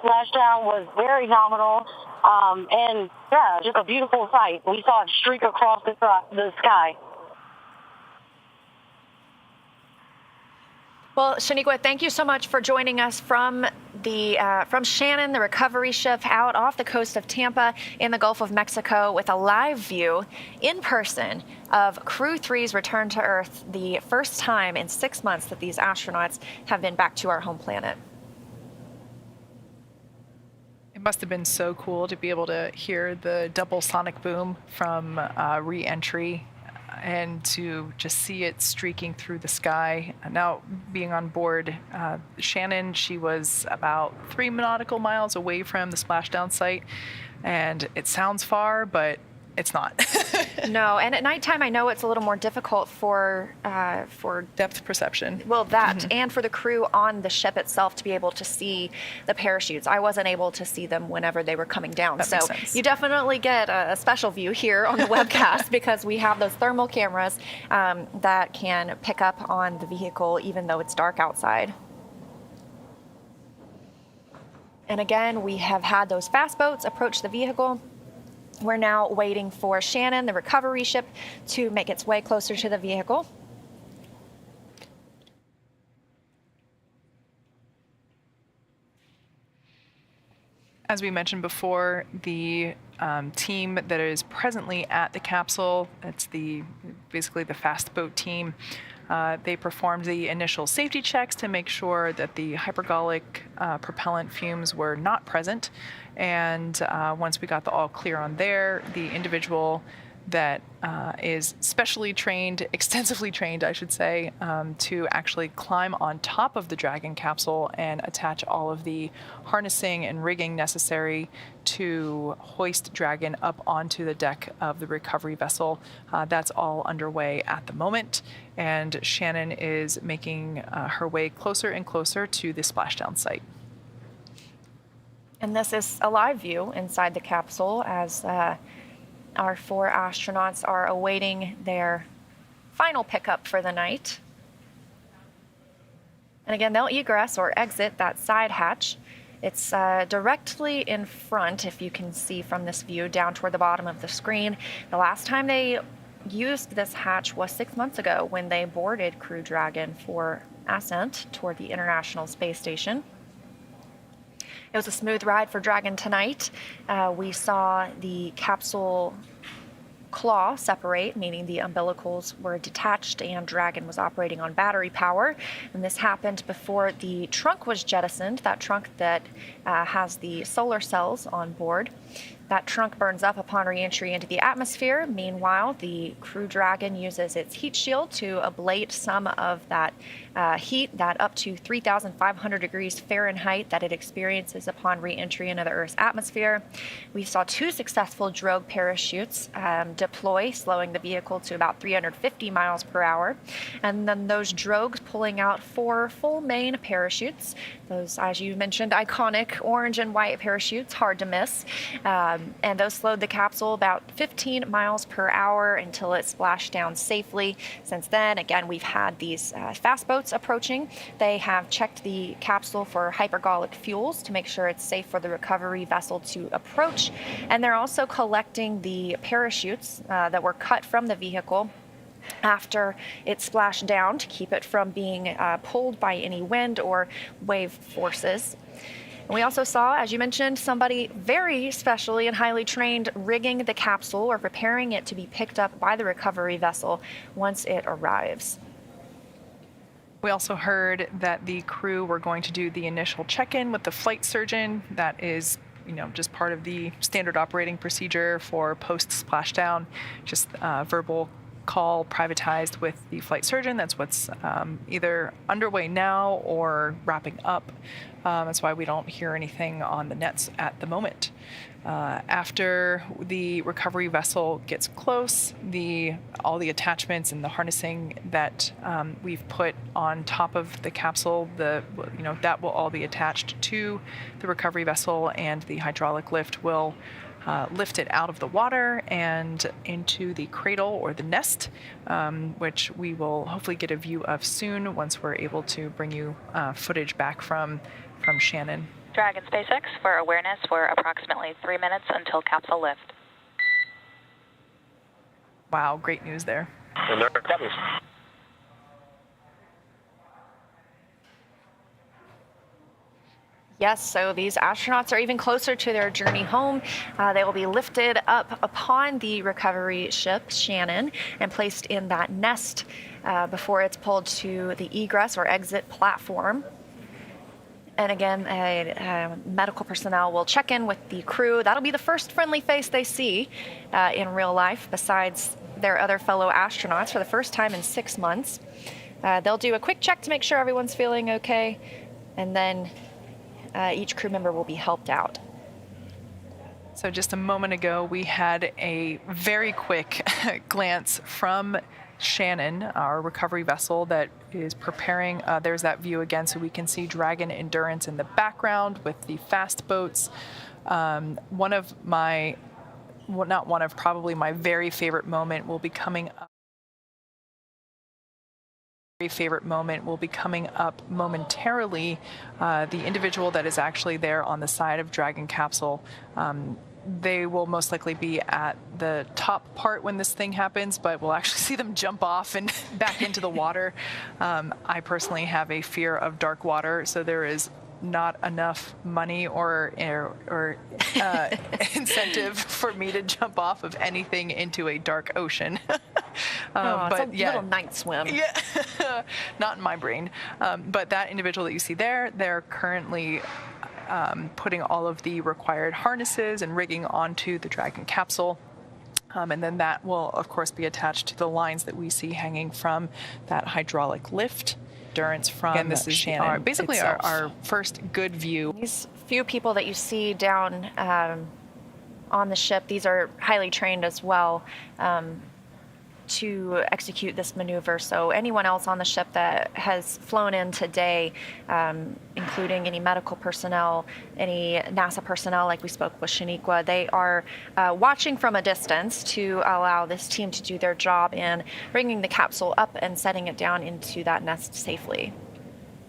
splashdown was very nominal. And yeah, just a beautiful sight. We saw it streak across the sky. Well, Shaniqua, thank you so much for joining us from Shannon, the recovery ship out off the coast of Tampa in the Gulf of Mexico, with a live view in person of Crew-3's return to Earth, the first time in 6 months that these astronauts have been back to our home planet. It must have been so cool to be able to hear the double sonic boom from re-entry and to just see it streaking through the sky. Now, being on board, Shannon, she was about 3 nautical miles away from the splashdown site, and it sounds far, but it's not. No, and at nighttime, I know it's a little more difficult for depth perception. Well, that and for the crew on the ship itself to be able to see the parachutes. I wasn't able to see them whenever they were coming down. That so makes sense. You definitely get a special view here on the webcast because we have those thermal cameras that can pick up on the vehicle even though it's dark outside. And again, we have had those fast boats approach the vehicle. We're now waiting for Shannon, the recovery ship, to make its way closer to the vehicle. As we mentioned before, the team that is presently at the capsule, it's basically the fast boat team. They performed the initial safety checks to make sure that the hypergolic propellant fumes were not present. And once we got the all clear on there, the individual that is specially trained, extensively trained, I should say, to actually climb on top of the Dragon capsule and attach all of the harnessing and rigging necessary to hoist Dragon up onto the deck of the recovery vessel. That's all underway at the moment, and Shannon is making her way closer and closer to the splashdown site. And this is a live view inside the capsule as our 4 astronauts are awaiting their final pickup for the night. And again, they'll egress or exit that side hatch. It's directly in front, if you can see from this view, down toward the bottom of the screen. The last time they used this hatch was 6 months ago when they boarded Crew Dragon for ascent toward the International Space Station. It was a smooth ride for Dragon tonight. We saw the capsule claw separate, meaning the umbilicals were detached and Dragon was operating on battery power. And this happened before the trunk was jettisoned, that trunk that has the solar cells on board. That trunk burns up upon re-entry into the atmosphere. Meanwhile, the Crew Dragon uses its heat shield to ablate some of that heat, that up to 3,500 degrees Fahrenheit that it experiences upon re-entry into the Earth's atmosphere. We saw 2 successful drogue parachutes deploy, slowing the vehicle to about 350 miles per hour. And then those drogues pulling out 4 full main parachutes. Those, as you mentioned, iconic orange and white parachutes, hard to miss. And those slowed the capsule about 15 miles per hour until it splashed down safely. Since then, again, we've had these fast boats approaching. They have checked the capsule for hypergolic fuels to make sure it's safe for the recovery vessel to approach. And they're also collecting the parachutes that were cut from the vehicle after it splashed down to keep it from being pulled by any wind or wave forces. And we also saw, as you mentioned, somebody very specially and highly trained rigging the capsule or preparing it to be picked up by the recovery vessel once it arrives. We also heard that the crew were going to do the initial check-in with the flight surgeon. That is, just part of the standard operating procedure for post-splashdown, just verbal call privatized with the flight surgeon. That's what's either underway now or wrapping up. That's why we don't hear anything on the nets at the moment. After the recovery vessel gets close, all the attachments and the harnessing that we've put on top of the capsule, that will all be attached to the recovery vessel, and the hydraulic lift will lift it out of the water and into the cradle or the nest, which we will hopefully get a view of soon once we're able to bring you footage back from Shannon. Dragon SpaceX for awareness for approximately 3 minutes until capsule lift. Wow, great news there. And there are copies. Yes, so these astronauts are even closer to their journey home. They will be lifted up upon the recovery ship, Shannon, and placed in that nest before it's pulled to the egress or exit platform. And again, medical personnel will check in with the crew. That'll be the first friendly face they see in real life, besides their other fellow astronauts for the first time in 6 months. They'll do a quick check to make sure everyone's feeling okay, and then each crew member will be helped out. So just a moment ago, we had a very quick glance from Shannon, our recovery vessel that is preparing. There's that view again, so we can see Dragon Endurance in the background with the fast boats. Probably my very favorite moment will be coming up. Momentarily. The individual that is actually there on the side of Dragon capsule, they will most likely be at the top part when this thing happens, but we'll actually see them jump off and back into the water. I personally have a fear of dark water, so there is not enough money or incentive for me to jump off of anything into a dark ocean. It's a little night swim. Yeah, not in my brain. But that individual that you see there, they're currently putting all of the required harnesses and rigging onto the Dragon capsule. And then that will, of course, be attached to the lines that we see hanging from that hydraulic lift. Endurance from Again, this is Shannon. Basically our first good view. These few people that you see down on the ship, these are highly trained as well to execute this maneuver. So anyone else on the ship that has flown in today, including any medical personnel, any NASA personnel like we spoke with Shaniqua, they are watching from a distance to allow this team to do their job in bringing the capsule up and setting it down into that nest safely.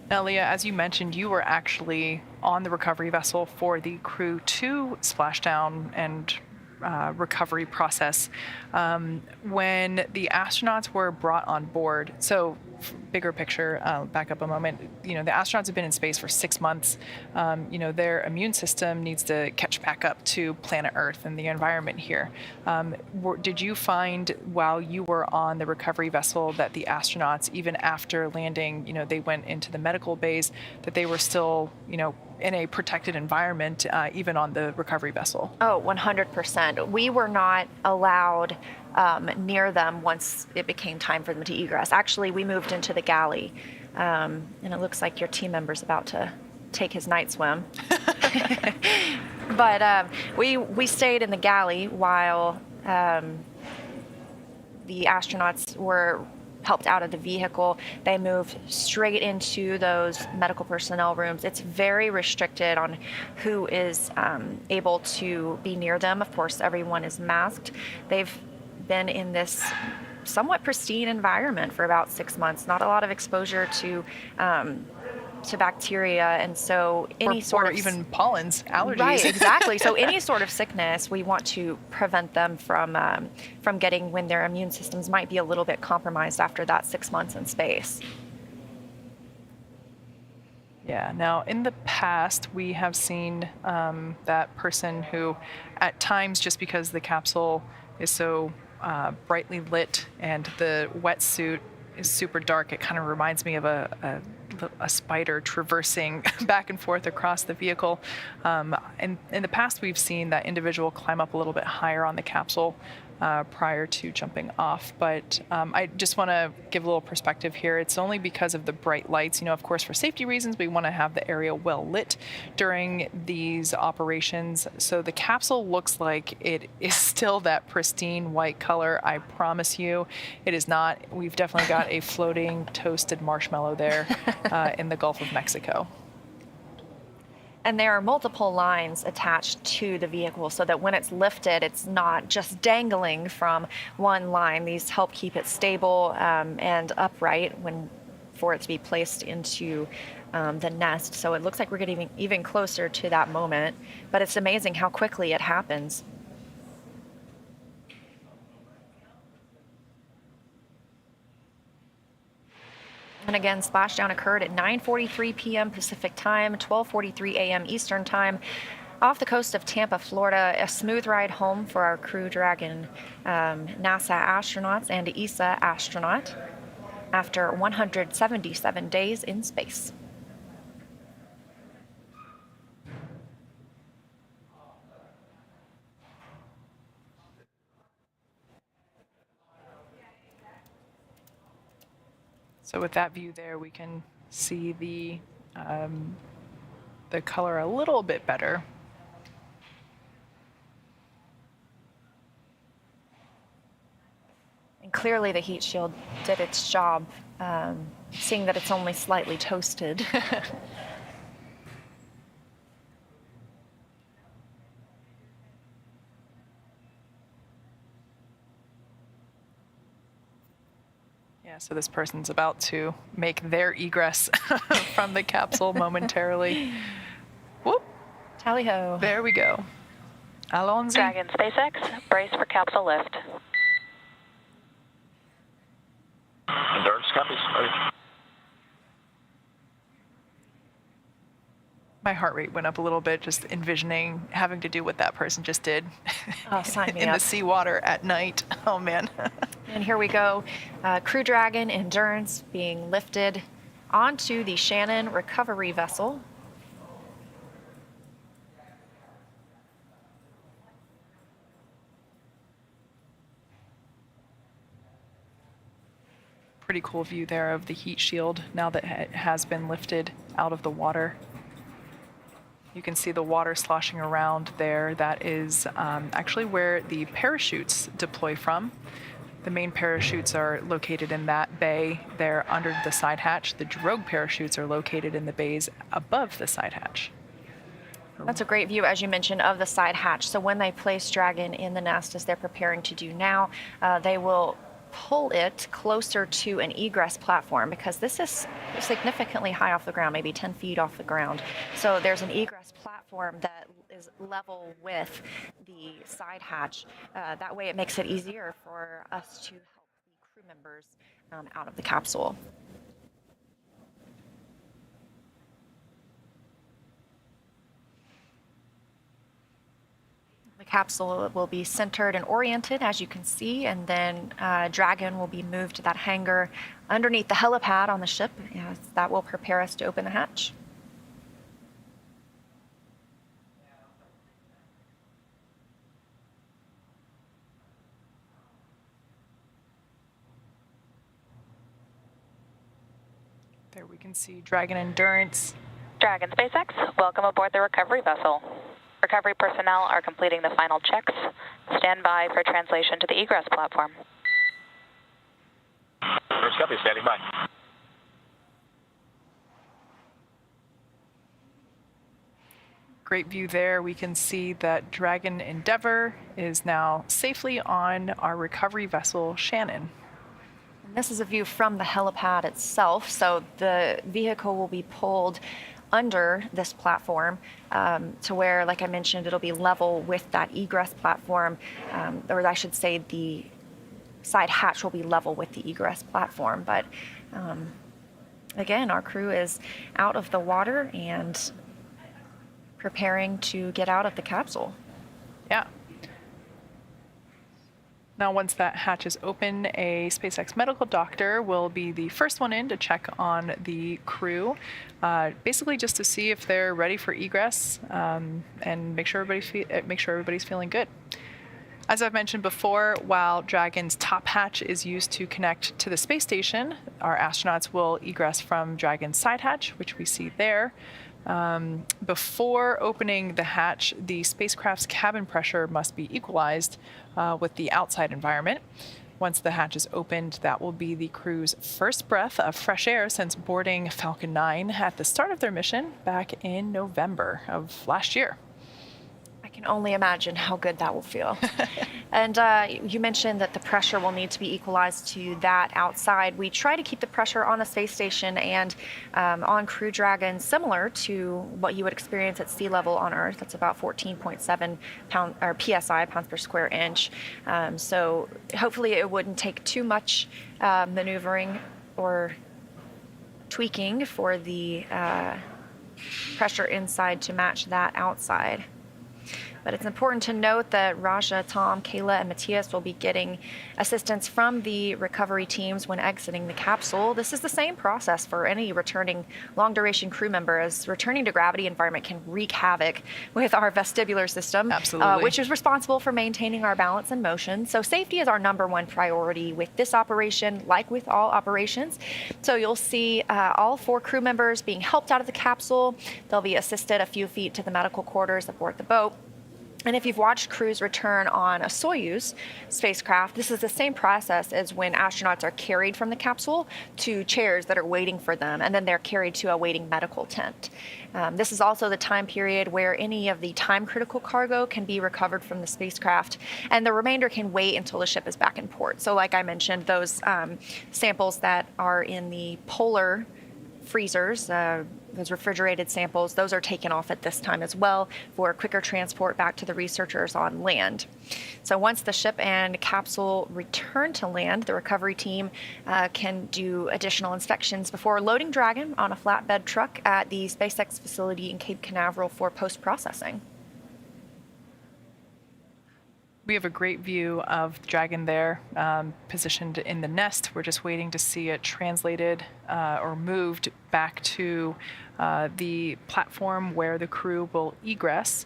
Now, Leah, as you mentioned, you were actually on the recovery vessel for the Crew-2 splashdown and recovery process when the astronauts were brought on board. So bigger picture, back up a moment, the astronauts have been in space for 6 months. Their immune system needs to catch back up to planet Earth and the environment here. Did you find while you were on the recovery vessel that the astronauts, even after landing, they went into the medical bays, that they were still, in a protected environment, even on the recovery vessel? Oh, 100%. We were not allowed near them once it became time for them to egress. Actually, we moved into the galley, and it looks like your team member's about to take his night swim. But we stayed in the galley while the astronauts were helped out of the vehicle. They moved straight into those medical personnel rooms. It's very restricted on who is able to be near them. Of course, everyone is masked. They've been in this somewhat pristine environment for about 6 months. Not a lot of exposure to bacteria, and so any or even pollens, allergies. Right, exactly. So any sort of sickness, we want to prevent them from getting when their immune systems might be a little bit compromised after that 6 months in space. Yeah. Now, in the past, we have seen that person who, at times, just because the capsule is so brightly lit and the wetsuit is super dark, it kind of reminds me of a spider traversing back and forth across the vehicle. And in the past, we've seen that individual climb up a little bit higher on the capsule prior to jumping off. But I just want to give a little perspective here. It's only because of the bright lights. Of course, for safety reasons, we want to have the area well lit during these operations. So the capsule looks like it is still that pristine white color. I promise you, it is not. We've definitely got a floating toasted marshmallow there in the Gulf of Mexico. And there are multiple lines attached to the vehicle so that when it's lifted, it's not just dangling from one line. These help keep it stable and upright for it to be placed into the nest. So it looks like we're getting even closer to that moment, but it's amazing how quickly it happens. And again, splashdown occurred at 9:43 p.m. Pacific time, 12:43 a.m. Eastern time, off the coast of Tampa, Florida. A smooth ride home for our Crew Dragon NASA astronauts and ESA astronaut after 177 days in space. So with that view there, we can see the color a little bit better. And clearly the heat shield did its job, seeing that it's only slightly toasted. Yeah, so this person's about to make their egress from the capsule momentarily. Whoop. Tally-ho. There we go. Allons-y. Dragon SpaceX, brace for capsule lift. Endurance copies. My heart rate went up a little bit just envisioning having to do what that person just did Oh, sign me in up. the seawater at night. Oh, man. And here we go. Crew Dragon Endurance being lifted onto the Shannon recovery vessel. Pretty cool view there of the heat shield now that it has been lifted out of the water. You can see the water sloshing around there. That is actually where the parachutes deploy from. The main parachutes are located in that bay there under the side hatch. The drogue parachutes are located in the bays above the side hatch. That's a great view, as you mentioned, of the side hatch. So when they place Dragon in the nest, as they're preparing to do now, they will pull it closer to an egress platform because this is significantly high off the ground, maybe 10 feet off the ground. So there's an egress platform that is level with the side hatch. That way it makes it easier for us to help the crew members out of the capsule. The capsule will be centered and oriented, as you can see, and then Dragon will be moved to that hangar underneath the helipad on the ship. Yes, that will prepare us to open the hatch. There we can see Dragon Endurance. Dragon SpaceX, welcome aboard the recovery vessel. Recovery personnel are completing the final checks. Stand by for translation to the egress platform. First copy, standing by. Great view there. We can see that Dragon Endeavour is now safely on our recovery vessel, Shannon. This is a view from the helipad itself, so the vehicle will be pulled under this platform to where, like I mentioned, it'll be level with that egress platform, or I should say the side hatch will be level with the egress platform. But again, our crew is out of the water and preparing to get out of the capsule. Yeah. Now, once that hatch is open, a SpaceX medical doctor will be the first one in to check on the crew, basically just to see if they're ready for egress and make sure everybody's feeling good. As I've mentioned before, while Dragon's top hatch is used to connect to the space station, our astronauts will egress from Dragon's side hatch, which we see there. Before opening the hatch, the spacecraft's cabin pressure must be equalized with the outside environment. Once the hatch is opened, that will be the crew's first breath of fresh air since boarding Falcon 9 at the start of their mission back in November of last year. I can only imagine how good that will feel. And you mentioned that the pressure will need to be equalized to that outside. We try to keep the pressure on the space station and on Crew Dragon similar to what you would experience at sea level on Earth. That's about 14.7 psi, pounds per square inch. So hopefully it wouldn't take too much maneuvering or tweaking for the pressure inside to match that outside. But it's important to note that Raja, Tom, Kayla, and Matthias will be getting assistance from the recovery teams when exiting the capsule. This is the same process for any returning long-duration crew member, as returning to gravity environment can wreak havoc with our vestibular system, which is responsible for maintaining our balance and motion. So safety is our #1 priority with this operation, like with all operations. So you'll see all 4 crew members being helped out of the capsule. They'll be assisted a few feet to the medical quarters aboard the boat. And if you've watched crews return on a Soyuz spacecraft, this is the same process as when astronauts are carried from the capsule to chairs that are waiting for them, and then they're carried to a waiting medical tent. This is also the time period where any of the time-critical cargo can be recovered from the spacecraft, and the remainder can wait until the ship is back in port. So like I mentioned, those samples that are in the polar freezers, those refrigerated samples, those are taken off at this time as well for quicker transport back to the researchers on land. So once the ship and capsule return to land, the recovery team can do additional inspections before loading Dragon on a flatbed truck at the SpaceX facility in Cape Canaveral for post-processing. We have a great view of Dragon there, positioned in the nest. We're just waiting to see it translated or moved back to the platform where the crew will egress.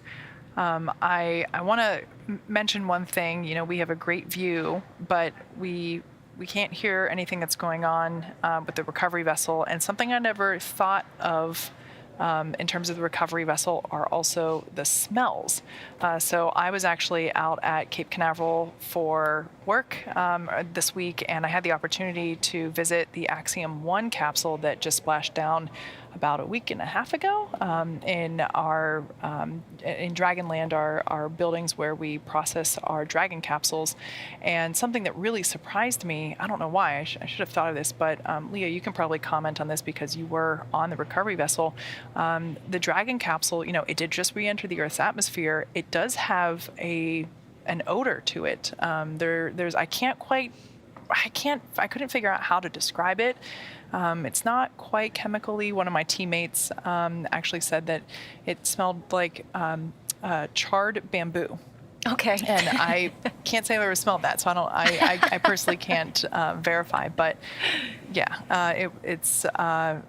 I want to mention one thing. You know, we have a great view, but we can't hear anything that's going on with the recovery vessel. And something I never thought of in terms of the recovery vessel are also the smells. So I was actually out at Cape Canaveral for work this week, and I had the opportunity to visit the Axiom 1 capsule that just splashed down about a week and a half ago in our in Dragonland, our buildings where we process our Dragon capsules. And something that really surprised me, I don't know why, I should have thought of this, but Leah, you can probably comment on this because you were on the recovery vessel. The Dragon capsule, you know, it did just re-enter the Earth's atmosphere. It does have an odor to it. I couldn't figure out how to describe it. It's not quite chemically. One of my teammates actually said that it smelled like charred bamboo. Okay. And I can't say I've ever smelled that, so I personally can't verify. But yeah, it's and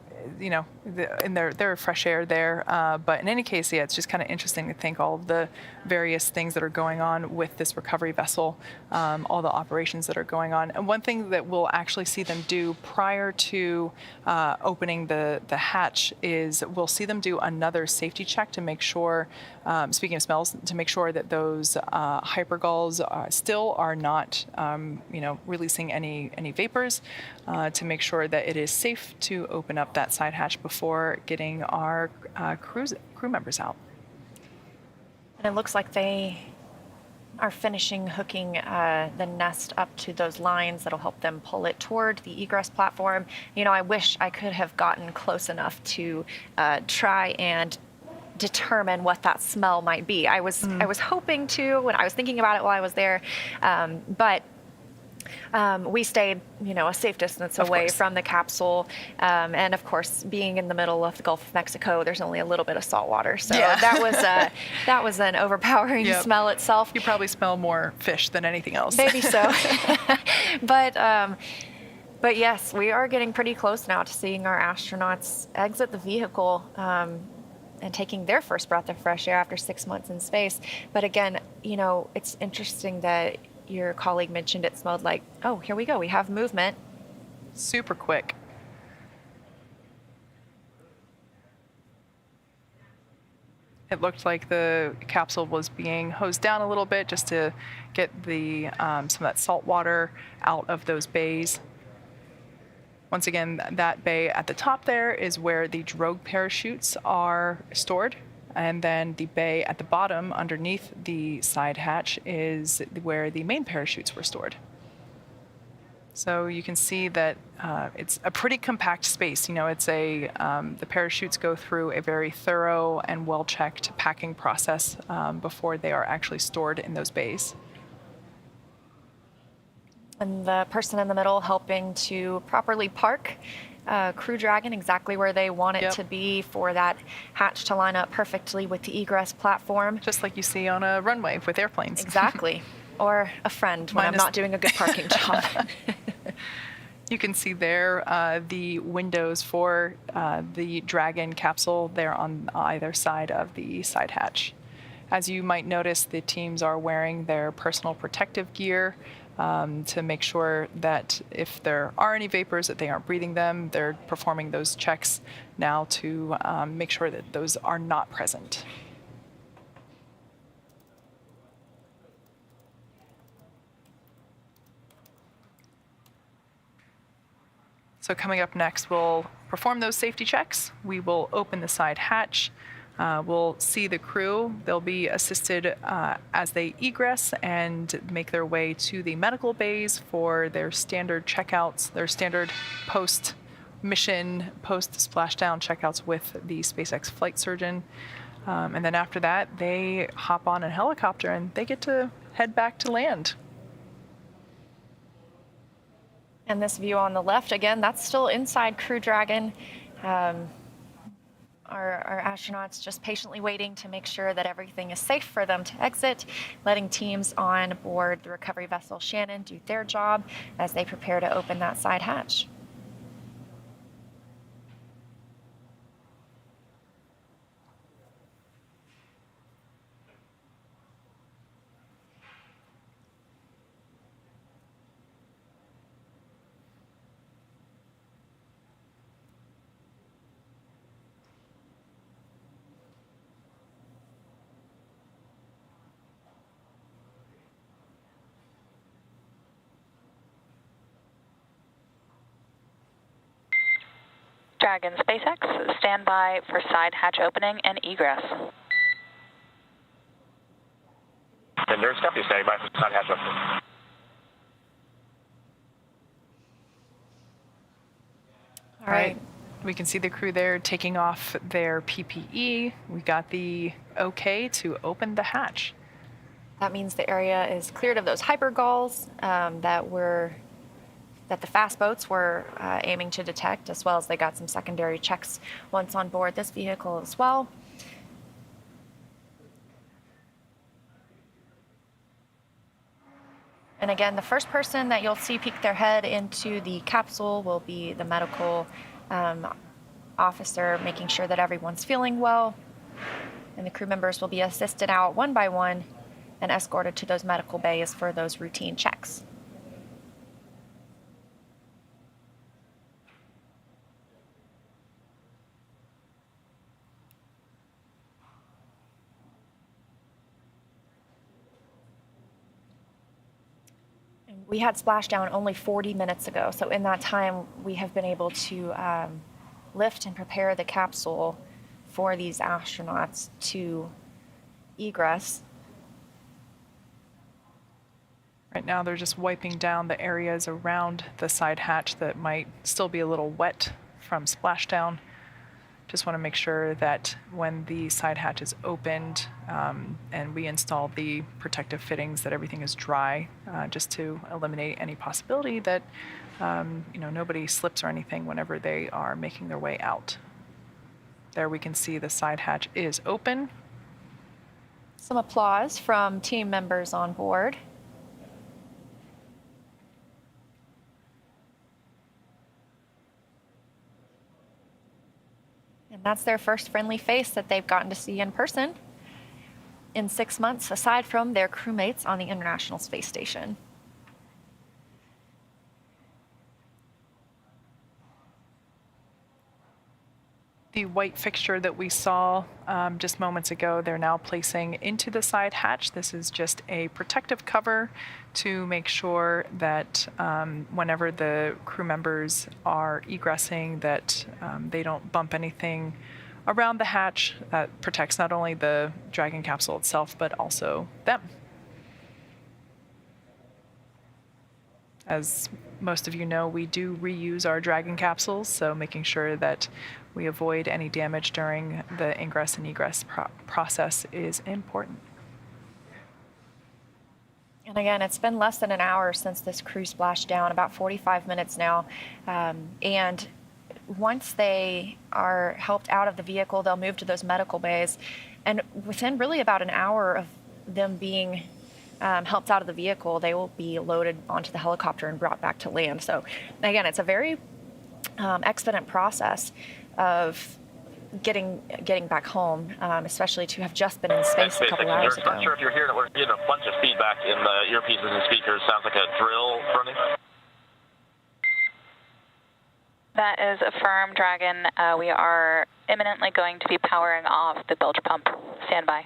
they're fresh air there. But in any case, yeah, it's just kind of interesting to think all of the various things that are going on with this recovery vessel, all the operations that are going on. And one thing that we'll actually see them do prior to opening the hatch is we'll see them do another safety check to make sure, speaking of smells, to make sure that those hypergulls still are not, releasing any vapors, to make sure that it is safe to open up that side hatch before getting our crew members out. And it looks like they are finishing hooking the nest up to those lines that'll help them pull it toward the egress platform. I wish I could have gotten close enough to try and determine what that smell might be. I was hoping to when I was thinking about it while I was there, but we stayed, a safe distance away from the capsule. And of course, being in the middle of the Gulf of Mexico, there's only a little bit of salt water. So that was an overpowering smell itself. You probably smell more fish than anything else. Maybe so. But yes, we are getting pretty close now to seeing our astronauts exit the vehicle and taking their first breath of fresh air after 6 months in space. But again, it's interesting that your colleague mentioned it smelled like, oh, here we go, we have movement. Super quick. It looked like the capsule was being hosed down a little bit just to get the some of that salt water out of those bays. Once again, that bay at the top there is where the drogue parachutes are stored. And then the bay at the bottom underneath the side hatch is where the main parachutes were stored. So you can see that it's a pretty compact space. It's the parachutes go through a very thorough and well-checked packing process before they are actually stored in those bays. And the person in the middle helping to properly park Crew Dragon exactly where they want it to be for that hatch to line up perfectly with the egress platform. Just like you see on a runway with airplanes. Exactly. Or a friend when I'm not doing a good parking job. You can see there the windows for the Dragon capsule there on either side of the side hatch. As you might notice, the teams are wearing their personal protective gear to make sure that if there are any vapors, that they aren't breathing them. They're performing those checks now to make sure that those are not present. So coming up next, we'll perform those safety checks. We will open the side hatch. We'll see the crew. They'll be assisted as they egress and make their way to the medical bays for their standard checkouts, their standard post-mission, post-splashdown checkouts with the SpaceX flight surgeon. And then after that, they hop on a helicopter and they get to head back to land. And this view on the left, again, that's still inside Crew Dragon. Our astronauts just patiently waiting to make sure that everything is safe for them to exit, letting teams on board the recovery vessel Shannon do their job as they prepare to open that side hatch. Dragon SpaceX, stand by for side hatch opening and egress. And there's copy, standing by for side hatch opening. All right. We can see the crew there taking off their PPE. We got the okay to open the hatch. That means the area is cleared of those hypergulls that the fast boats were aiming to detect, as well as they got some secondary checks once on board this vehicle as well. And again, the first person that you'll see peek their head into the capsule will be the medical officer, making sure that everyone's feeling well. And the crew members will be assisted out one by one and escorted to those medical bays for those routine checks. We had splashdown only 40 minutes ago, so in that time we have been able to lift and prepare the capsule for these astronauts to egress. Right now they're just wiping down the areas around the side hatch that might still be a little wet from splashdown. Just want to make sure that when the side hatch is opened and we install the protective fittings, that everything is dry, just to eliminate any possibility that nobody slips or anything whenever they are making their way out. There we can see the side hatch is open. Some applause from team members on board. And that's their first friendly face that they've gotten to see in person in 6 months, aside from their crewmates on the International Space Station. The white fixture that we saw just moments ago, they're now placing into the side hatch. This is just a protective cover to make sure that whenever the crew members are egressing, that they don't bump anything around the hatch. That protects not only the Dragon capsule itself, but also them. As most of you know, we do reuse our Dragon capsules, so making sure that we avoid any damage during the ingress and egress process is important. And again, it's been less than an hour since this crew splashed down, about 45 minutes now. And once they are helped out of the vehicle, they'll move to those medical bays. And within really about an hour of them being helped out of the vehicle, they will be loaded onto the helicopter and brought back to land. So again, it's a very expedient process of getting back home, especially to have just been in space a couple hours ago. I'm not sure if you're hearing it. We're getting a bunch of feedback in the earpieces and speakers. Sounds like a drill running. That is affirmed, Dragon. We are imminently going to be powering off the bilge pump. Stand by.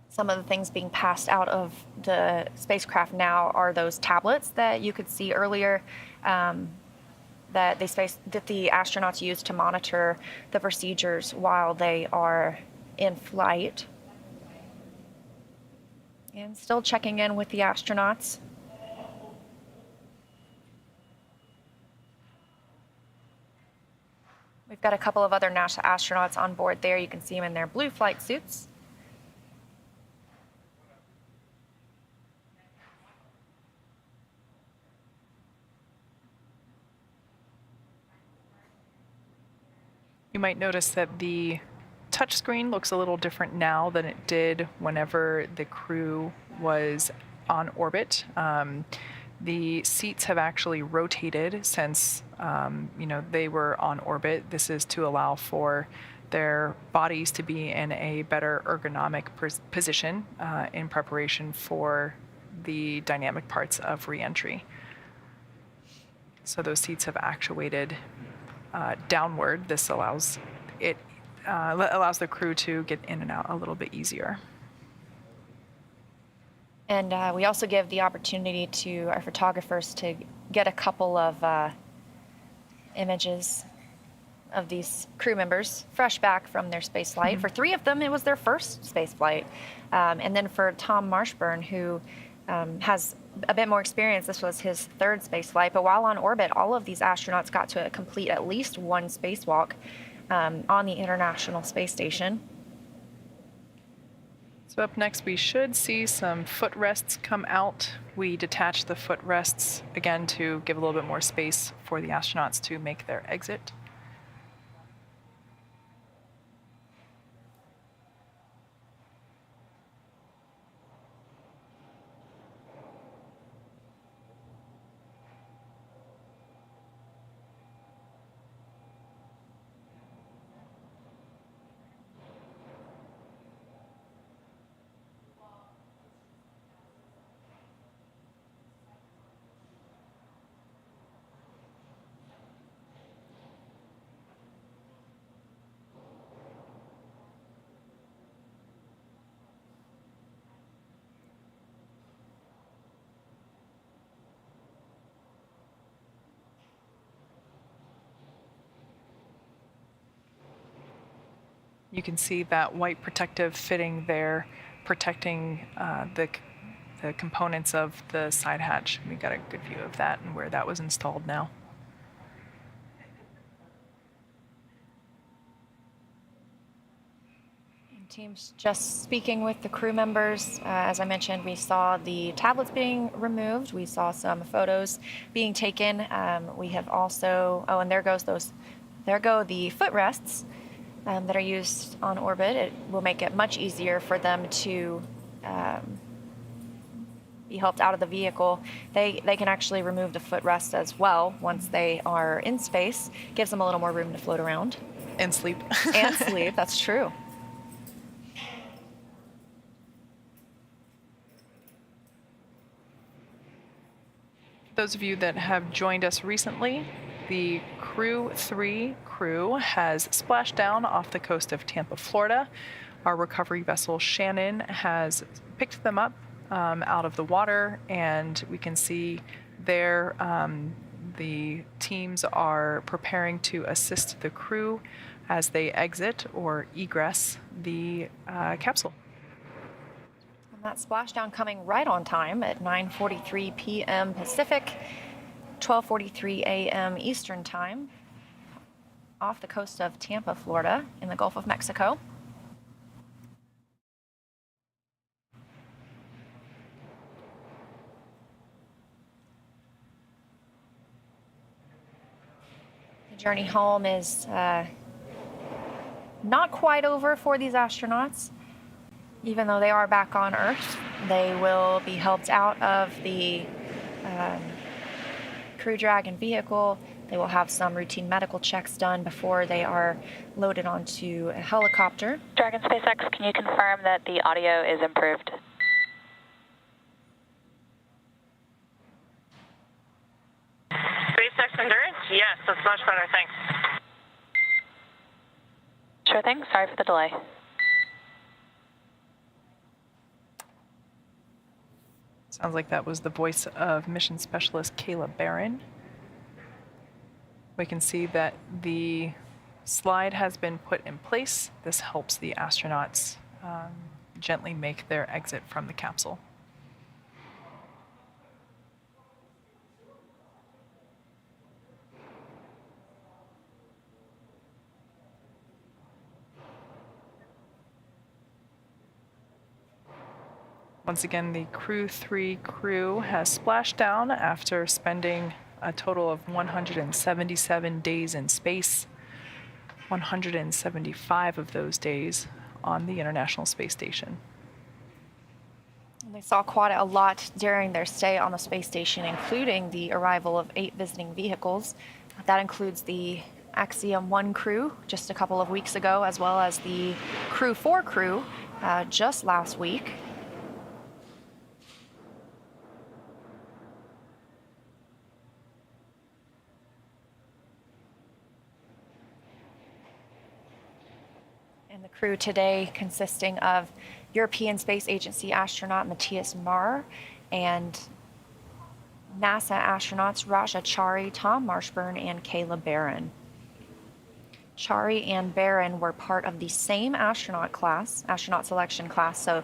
Some of the things being passed out of the spacecraft now are those tablets that you could see earlier that the astronauts use to monitor the procedures while they are in flight. And still checking in with the astronauts. We've got a couple of other NASA astronauts on board there. You can see them in their blue flight suits. You might notice that the touchscreen looks a little different now than it did whenever the crew was on orbit. The seats have actually rotated since they were on orbit. This is to allow for their bodies to be in a better ergonomic position in preparation for the dynamic parts of re-entry. So those seats have actuated downward. This allows the crew to get in and out a little bit easier. And we also give the opportunity to our photographers to get a couple of images of these crew members fresh back from their space flight. For 3 of them, it was their first space flight. And then for Tom Marshburn, who has a bit more experience, this was his 3rd space flight. But while on orbit, all of these astronauts got to complete at least one spacewalk on the International Space Station. So up next, we should see some footrests come out. We detach the footrests again to give a little bit more space for the astronauts to make their exit. You can see that white protective fitting there, protecting the components of the side hatch. We got a good view of that and where that was installed now. Teams just speaking with the crew members. As I mentioned, we saw the tablets being removed. We saw some photos being taken. We have also, and there go the footrests that are used on orbit. It will make it much easier for them to be helped out of the vehicle. They can actually remove the footrest as well once they are in space. Gives them a little more room to float around. And sleep. And sleep, that's true. Those of you that have joined us recently, the Crew-3 crew has splashed down off the coast of Tampa, Florida. Our recovery vessel Shannon has picked them up out of the water, and we can see there the teams are preparing to assist the crew as they exit or egress the capsule. That splashdown coming right on time at 9:43 p.m. Pacific, 12:43 a.m. Eastern Time, off the coast of Tampa, Florida, in the Gulf of Mexico. The journey home is not quite over for these astronauts. Even though they are back on Earth, they will be helped out of the Crew Dragon vehicle. They will have some routine medical checks done before they are loaded onto a helicopter. Dragon SpaceX, can you confirm that the audio is improved? SpaceX Endurance? Yes, that's much better, thanks. Sure thing. Sorry for the delay. Sounds like that was the voice of Mission Specialist Kayla Barron. We can see that the slide has been put in place. This helps the astronauts gently make their exit from the capsule. Once again, the Crew-3 crew has splashed down after spending a total of 177 days in space, 175 of those days on the International Space Station. And they saw quite a lot during their stay on the space station, including the arrival of 8 visiting vehicles. That includes the Axiom 1 crew just a couple of weeks ago, as well as the Crew-4 crew just last week. And the crew today consisting of European Space Agency astronaut Matthias Marr and NASA astronauts Raja Chari, Tom Marshburn, and Kayla Barron. Chari and Barron were part of the same astronaut selection class, so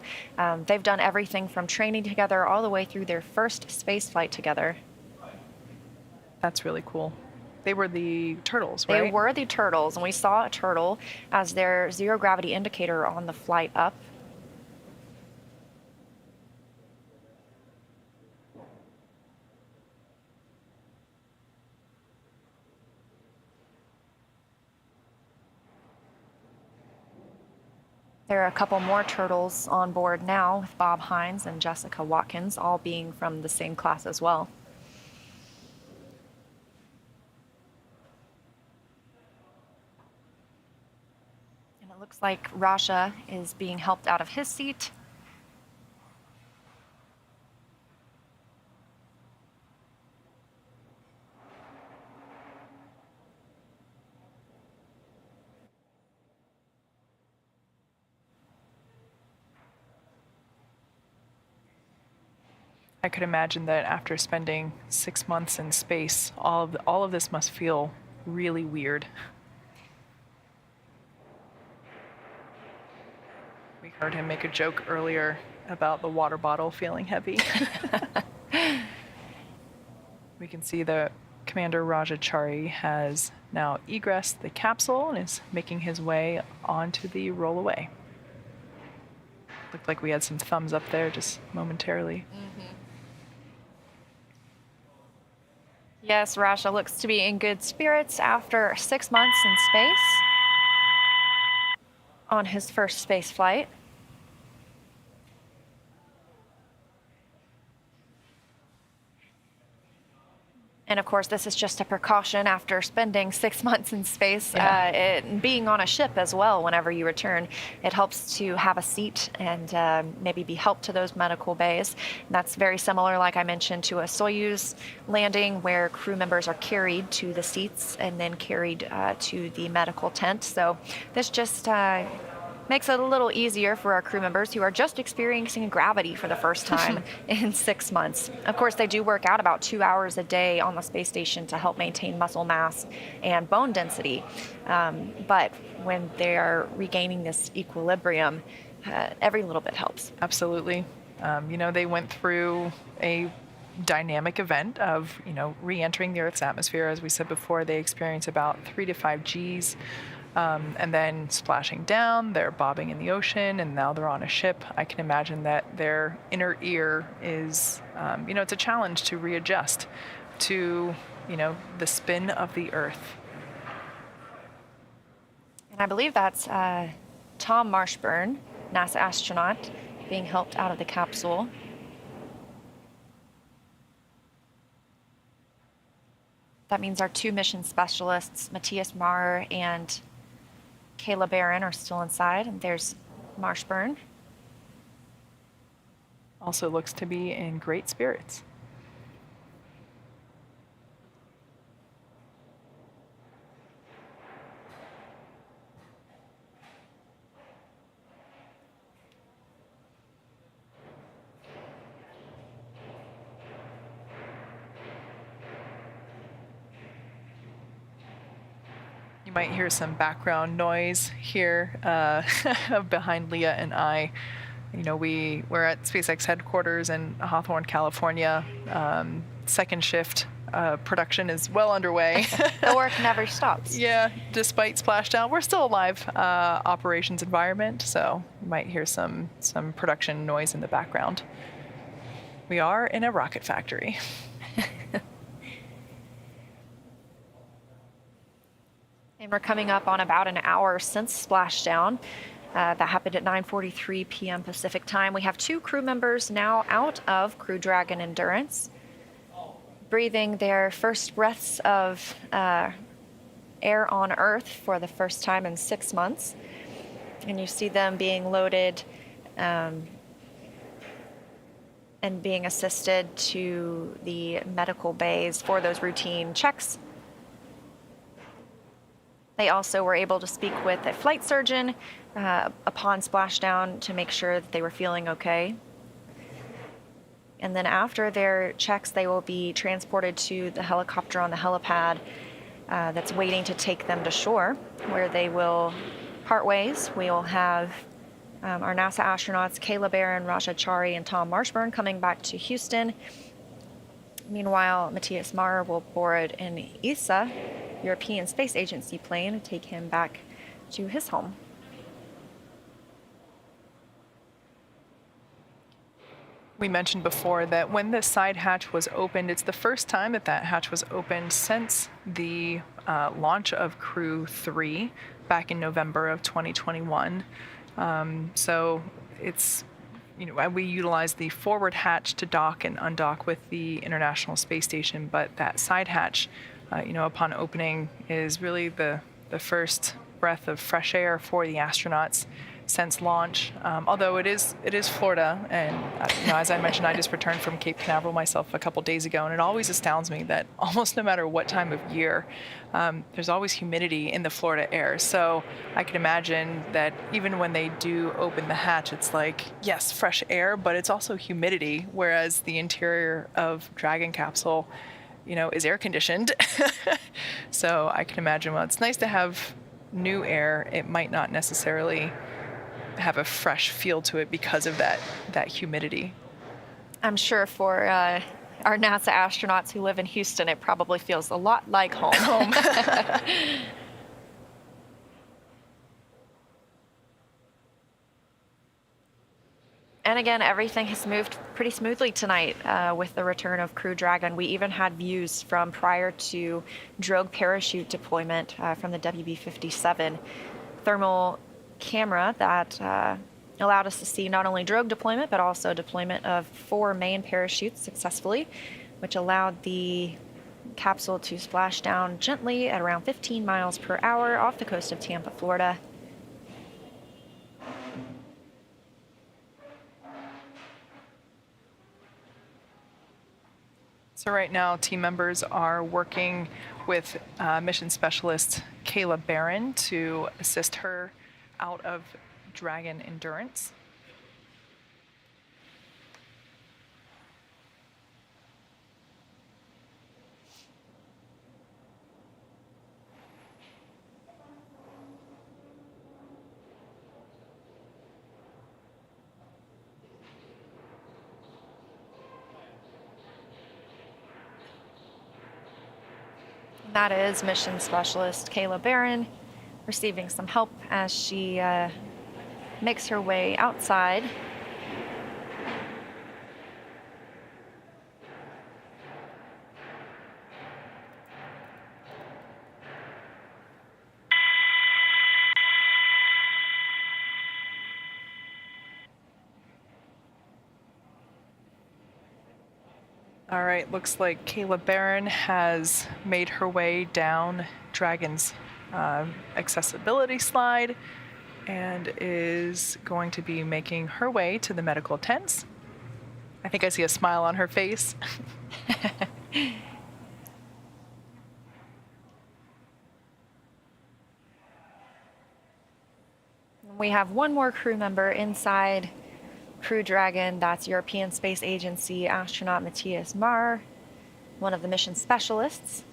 they've done everything from training together all the way through their first space flight together. That's really cool. They were the turtles, right? They were the turtles, and we saw a turtle as their zero gravity indicator on the flight up. There are a couple more turtles on board now, with Bob Hines and Jessica Watkins, all being from the same class as well. And it looks like Rasha is being helped out of his seat. I could imagine that after spending 6 months in space, all of this must feel really weird. We heard him make a joke earlier about the water bottle feeling heavy. We can see that Commander Rajachari has now egressed the capsule and is making his way onto the rollaway. Looked like we had some thumbs up there just momentarily. Mm-hmm. Yes, Rasha looks to be in good spirits after 6 months in space on his first space flight. And of course, this is just a precaution after spending 6 months in space. Being on a ship as well, whenever you return, it helps to have a seat and maybe be helped to those medical bays. And that's very similar, like I mentioned, to a Soyuz landing where crew members are carried to the seats and then carried to the medical tent. So this just makes it a little easier for our crew members who are just experiencing gravity for the first time in 6 months. Of course, they do work out about 2 hours a day on the space station to help maintain muscle mass and bone density. But when they are regaining this equilibrium, every little bit helps. Absolutely. They went through a dynamic event of, re-entering the Earth's atmosphere. As we said before, they experience about 3 to 5 Gs. And then splashing down, they're bobbing in the ocean, and now they're on a ship. I can imagine that their inner ear is, it's a challenge to readjust to, the spin of the Earth. And I believe that's Tom Marshburn, NASA astronaut, being helped out of the capsule. That means our 2 mission specialists, Matthias Maurer and Kayla Barron, are still inside, and there's Marshburn. Also looks to be in great spirits. You might hear some background noise here behind Leah and I. We're at SpaceX headquarters in Hawthorne, California. Second shift production is well underway. The work never stops. Yeah, despite splashdown, we're still a live operations environment, so you might hear some production noise in the background. We are in a rocket factory. And we're coming up on about an hour since splashdown. That happened at 9:43 p.m. Pacific time. We have 2 crew members now out of Crew Dragon Endurance, breathing their first breaths of air on Earth for the first time in 6 months. And you see them being loaded and being assisted to the medical bays for those routine checks. They also were able to speak with a flight surgeon upon splashdown to make sure that they were feeling okay. And then after their checks, they will be transported to the helicopter on the helipad that's waiting to take them to shore, where they will part ways. We will have our NASA astronauts, Kayla Barron, Rajachari, and Tom Marshburn coming back to Houston. Meanwhile, Matthias Maurer will board an ESA, European Space Agency plane, and take him back to his home. We mentioned before that when the side hatch was opened, it's the first time that hatch was opened since the launch of Crew-3 back in November of 2021. So it's, we utilize the forward hatch to dock and undock with the International Space Station, but that side hatch, upon opening, is really the first breath of fresh air for the astronauts since launch. Although it is Florida, and as I mentioned, I just returned from Cape Canaveral myself a couple days ago, and it always astounds me that almost no matter what time of year, there's always humidity in the Florida air. So I can imagine that even when they do open the hatch, it's like, yes, fresh air, but it's also humidity, whereas the interior of Dragon capsule, is air conditioned. So I can imagine, well, it's nice to have new air. It might not necessarily have a fresh feel to it because of that humidity. I'm sure for our NASA astronauts who live in Houston, it probably feels a lot like home. And again, everything has moved pretty smoothly tonight with the return of Crew Dragon. We even had views from prior to drogue parachute deployment from the WB-57 thermal camera that allowed us to see not only drogue deployment, but also deployment of 4 main parachutes successfully, which allowed the capsule to splash down gently at around 15 miles per hour off the coast of Tampa, Florida. So right now, team members are working with mission specialist Kayla Barron to assist her out of Dragon Endurance. That is mission specialist Kayla Barron receiving some help as she makes her way outside. All right, looks like Kayla Barron has made her way down Dragon's accessibility slide and is going to be making her way to the medical tents. I think I see a smile on her face. We have one more crew member inside Crew Dragon. That's European Space Agency astronaut Matthias Marr, one of the mission specialists.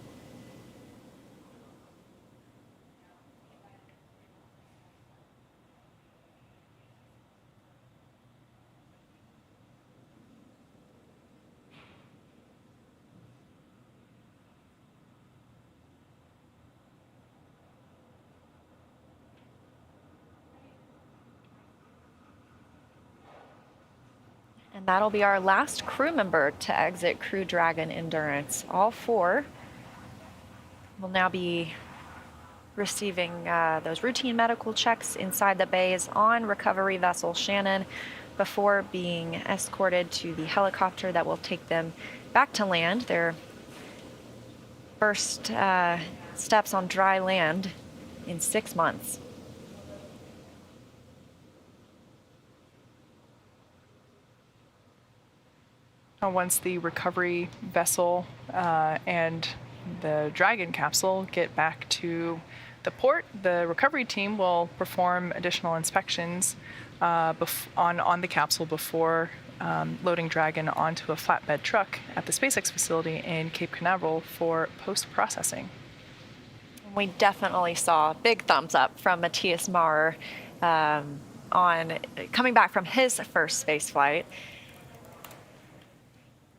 And that'll be our last crew member to exit Crew Dragon Endurance. All 4 will now be receiving those routine medical checks inside the bays on recovery vessel Shannon before being escorted to the helicopter that will take them back to land. Their first steps on dry land in 6 months. Once the recovery vessel and the Dragon capsule get back to the port, the recovery team will perform additional inspections on the capsule before loading Dragon onto a flatbed truck at the SpaceX facility in Cape Canaveral for post-processing. We definitely saw a big thumbs up from Matthias Marr on coming back from his first space flight.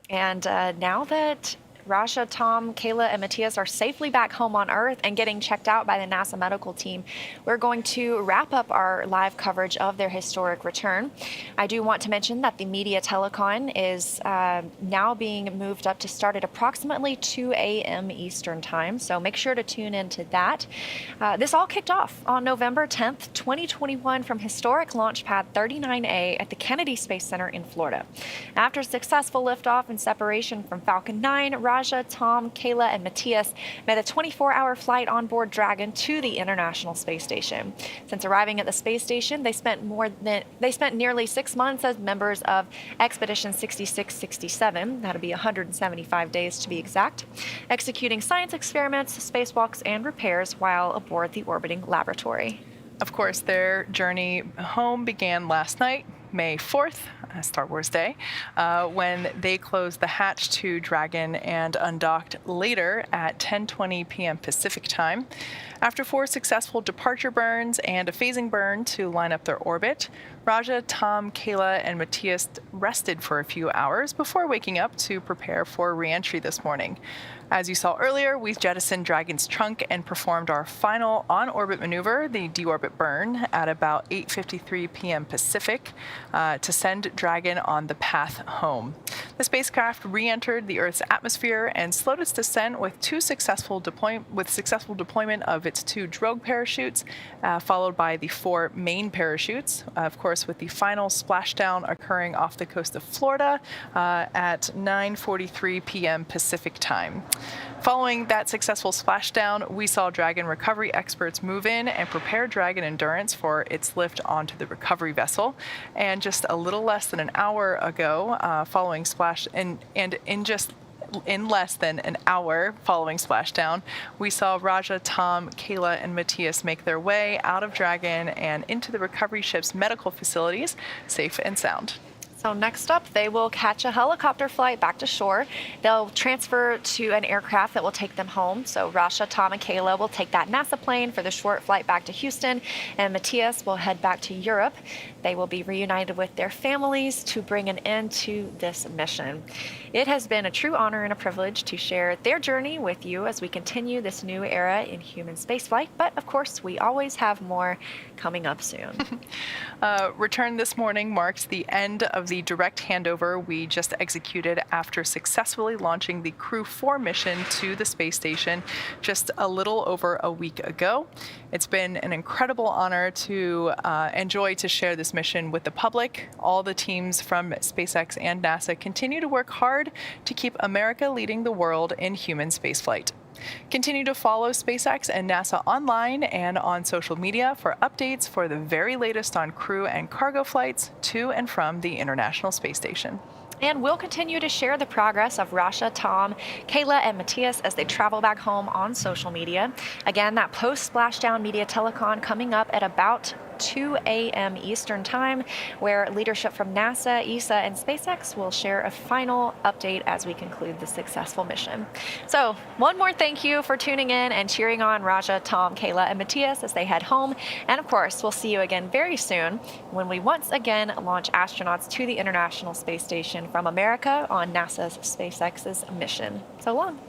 And now that Raja, Tom, Kayla, and Matthias are safely back home on Earth and getting checked out by the NASA medical team, we're going to wrap up our live coverage of their historic return. I do want to mention that the media telecon is now being moved up to start at approximately 2 a.m. Eastern time, so make sure to tune into that. This all kicked off on November 10th, 2021 from historic launch pad 39A at the Kennedy Space Center in Florida. After successful liftoff and separation from Falcon 9, Raja, Tom, Kayla, and Matthias made a 24-hour flight on board Dragon to the International Space Station. Since arriving at the space station, they spent nearly 6 months as members of Expedition 6667. That'll be 175 days to be exact, executing science experiments, spacewalks, and repairs while aboard the orbiting laboratory. Of course, their journey home began last night, May 4th, Star Wars Day, when they closed the hatch to Dragon and undocked later at 10:20 p.m. Pacific time. After 4 successful departure burns and a phasing burn to line up their orbit, Raja, Tom, Kayla, and Matthias rested for a few hours before waking up to prepare for re-entry this morning. As you saw earlier, we jettisoned Dragon's trunk and performed our final on-orbit maneuver, the Deorbit Burn, at about 8:53 p.m. Pacific to send Dragon on the path home. The spacecraft re-entered the Earth's atmosphere and slowed its descent with successful deployment of its 2 drogue parachutes, followed by the 4 main parachutes, of course, with the final splashdown occurring off the coast of Florida at 9:43 p.m. Pacific time. Following that successful splashdown, we saw Dragon recovery experts move in and prepare Dragon Endurance for its lift onto the recovery vessel. And just a little less than an hour ago, in less than an hour following splashdown, we saw Raja, Tom, Kayla, and Matthias make their way out of Dragon and into the recovery ship's medical facilities, safe and sound. So next up, they will catch a helicopter flight back to shore. They'll transfer to an aircraft that will take them home. So Rasha, Tom, and Kayla will take that NASA plane for the short flight back to Houston, and Matthias will head back to Europe. They will be reunited with their families to bring an end to this mission. It has been a true honor and a privilege to share their journey with you as we continue this new era in human spaceflight. But of course, we always have more coming up soon. Return this morning marks the end of the direct handover we just executed after successfully launching the Crew-3 mission to the space station just a little over a week ago. It's been an incredible honor to enjoy to share this mission with the public. All the teams from SpaceX and NASA continue to work hard to keep America leading the world in human spaceflight. Continue to follow SpaceX and NASA online and on social media for updates for the very latest on crew and cargo flights to and from the International Space Station. And we'll continue to share the progress of Rasha, Tom, Kayla, and Matthias as they travel back home on social media. Again, that post-splashdown media telecon coming up at about 2 a.m. Eastern Time, where leadership from NASA, ESA, and SpaceX will share a final update as we conclude the successful mission. So, one more thank you for tuning in and cheering on Raja, Tom, Kayla, and Matthias as they head home. And of course, we'll see you again very soon when we once again launch astronauts to the International Space Station from America on NASA's SpaceX's mission. So long.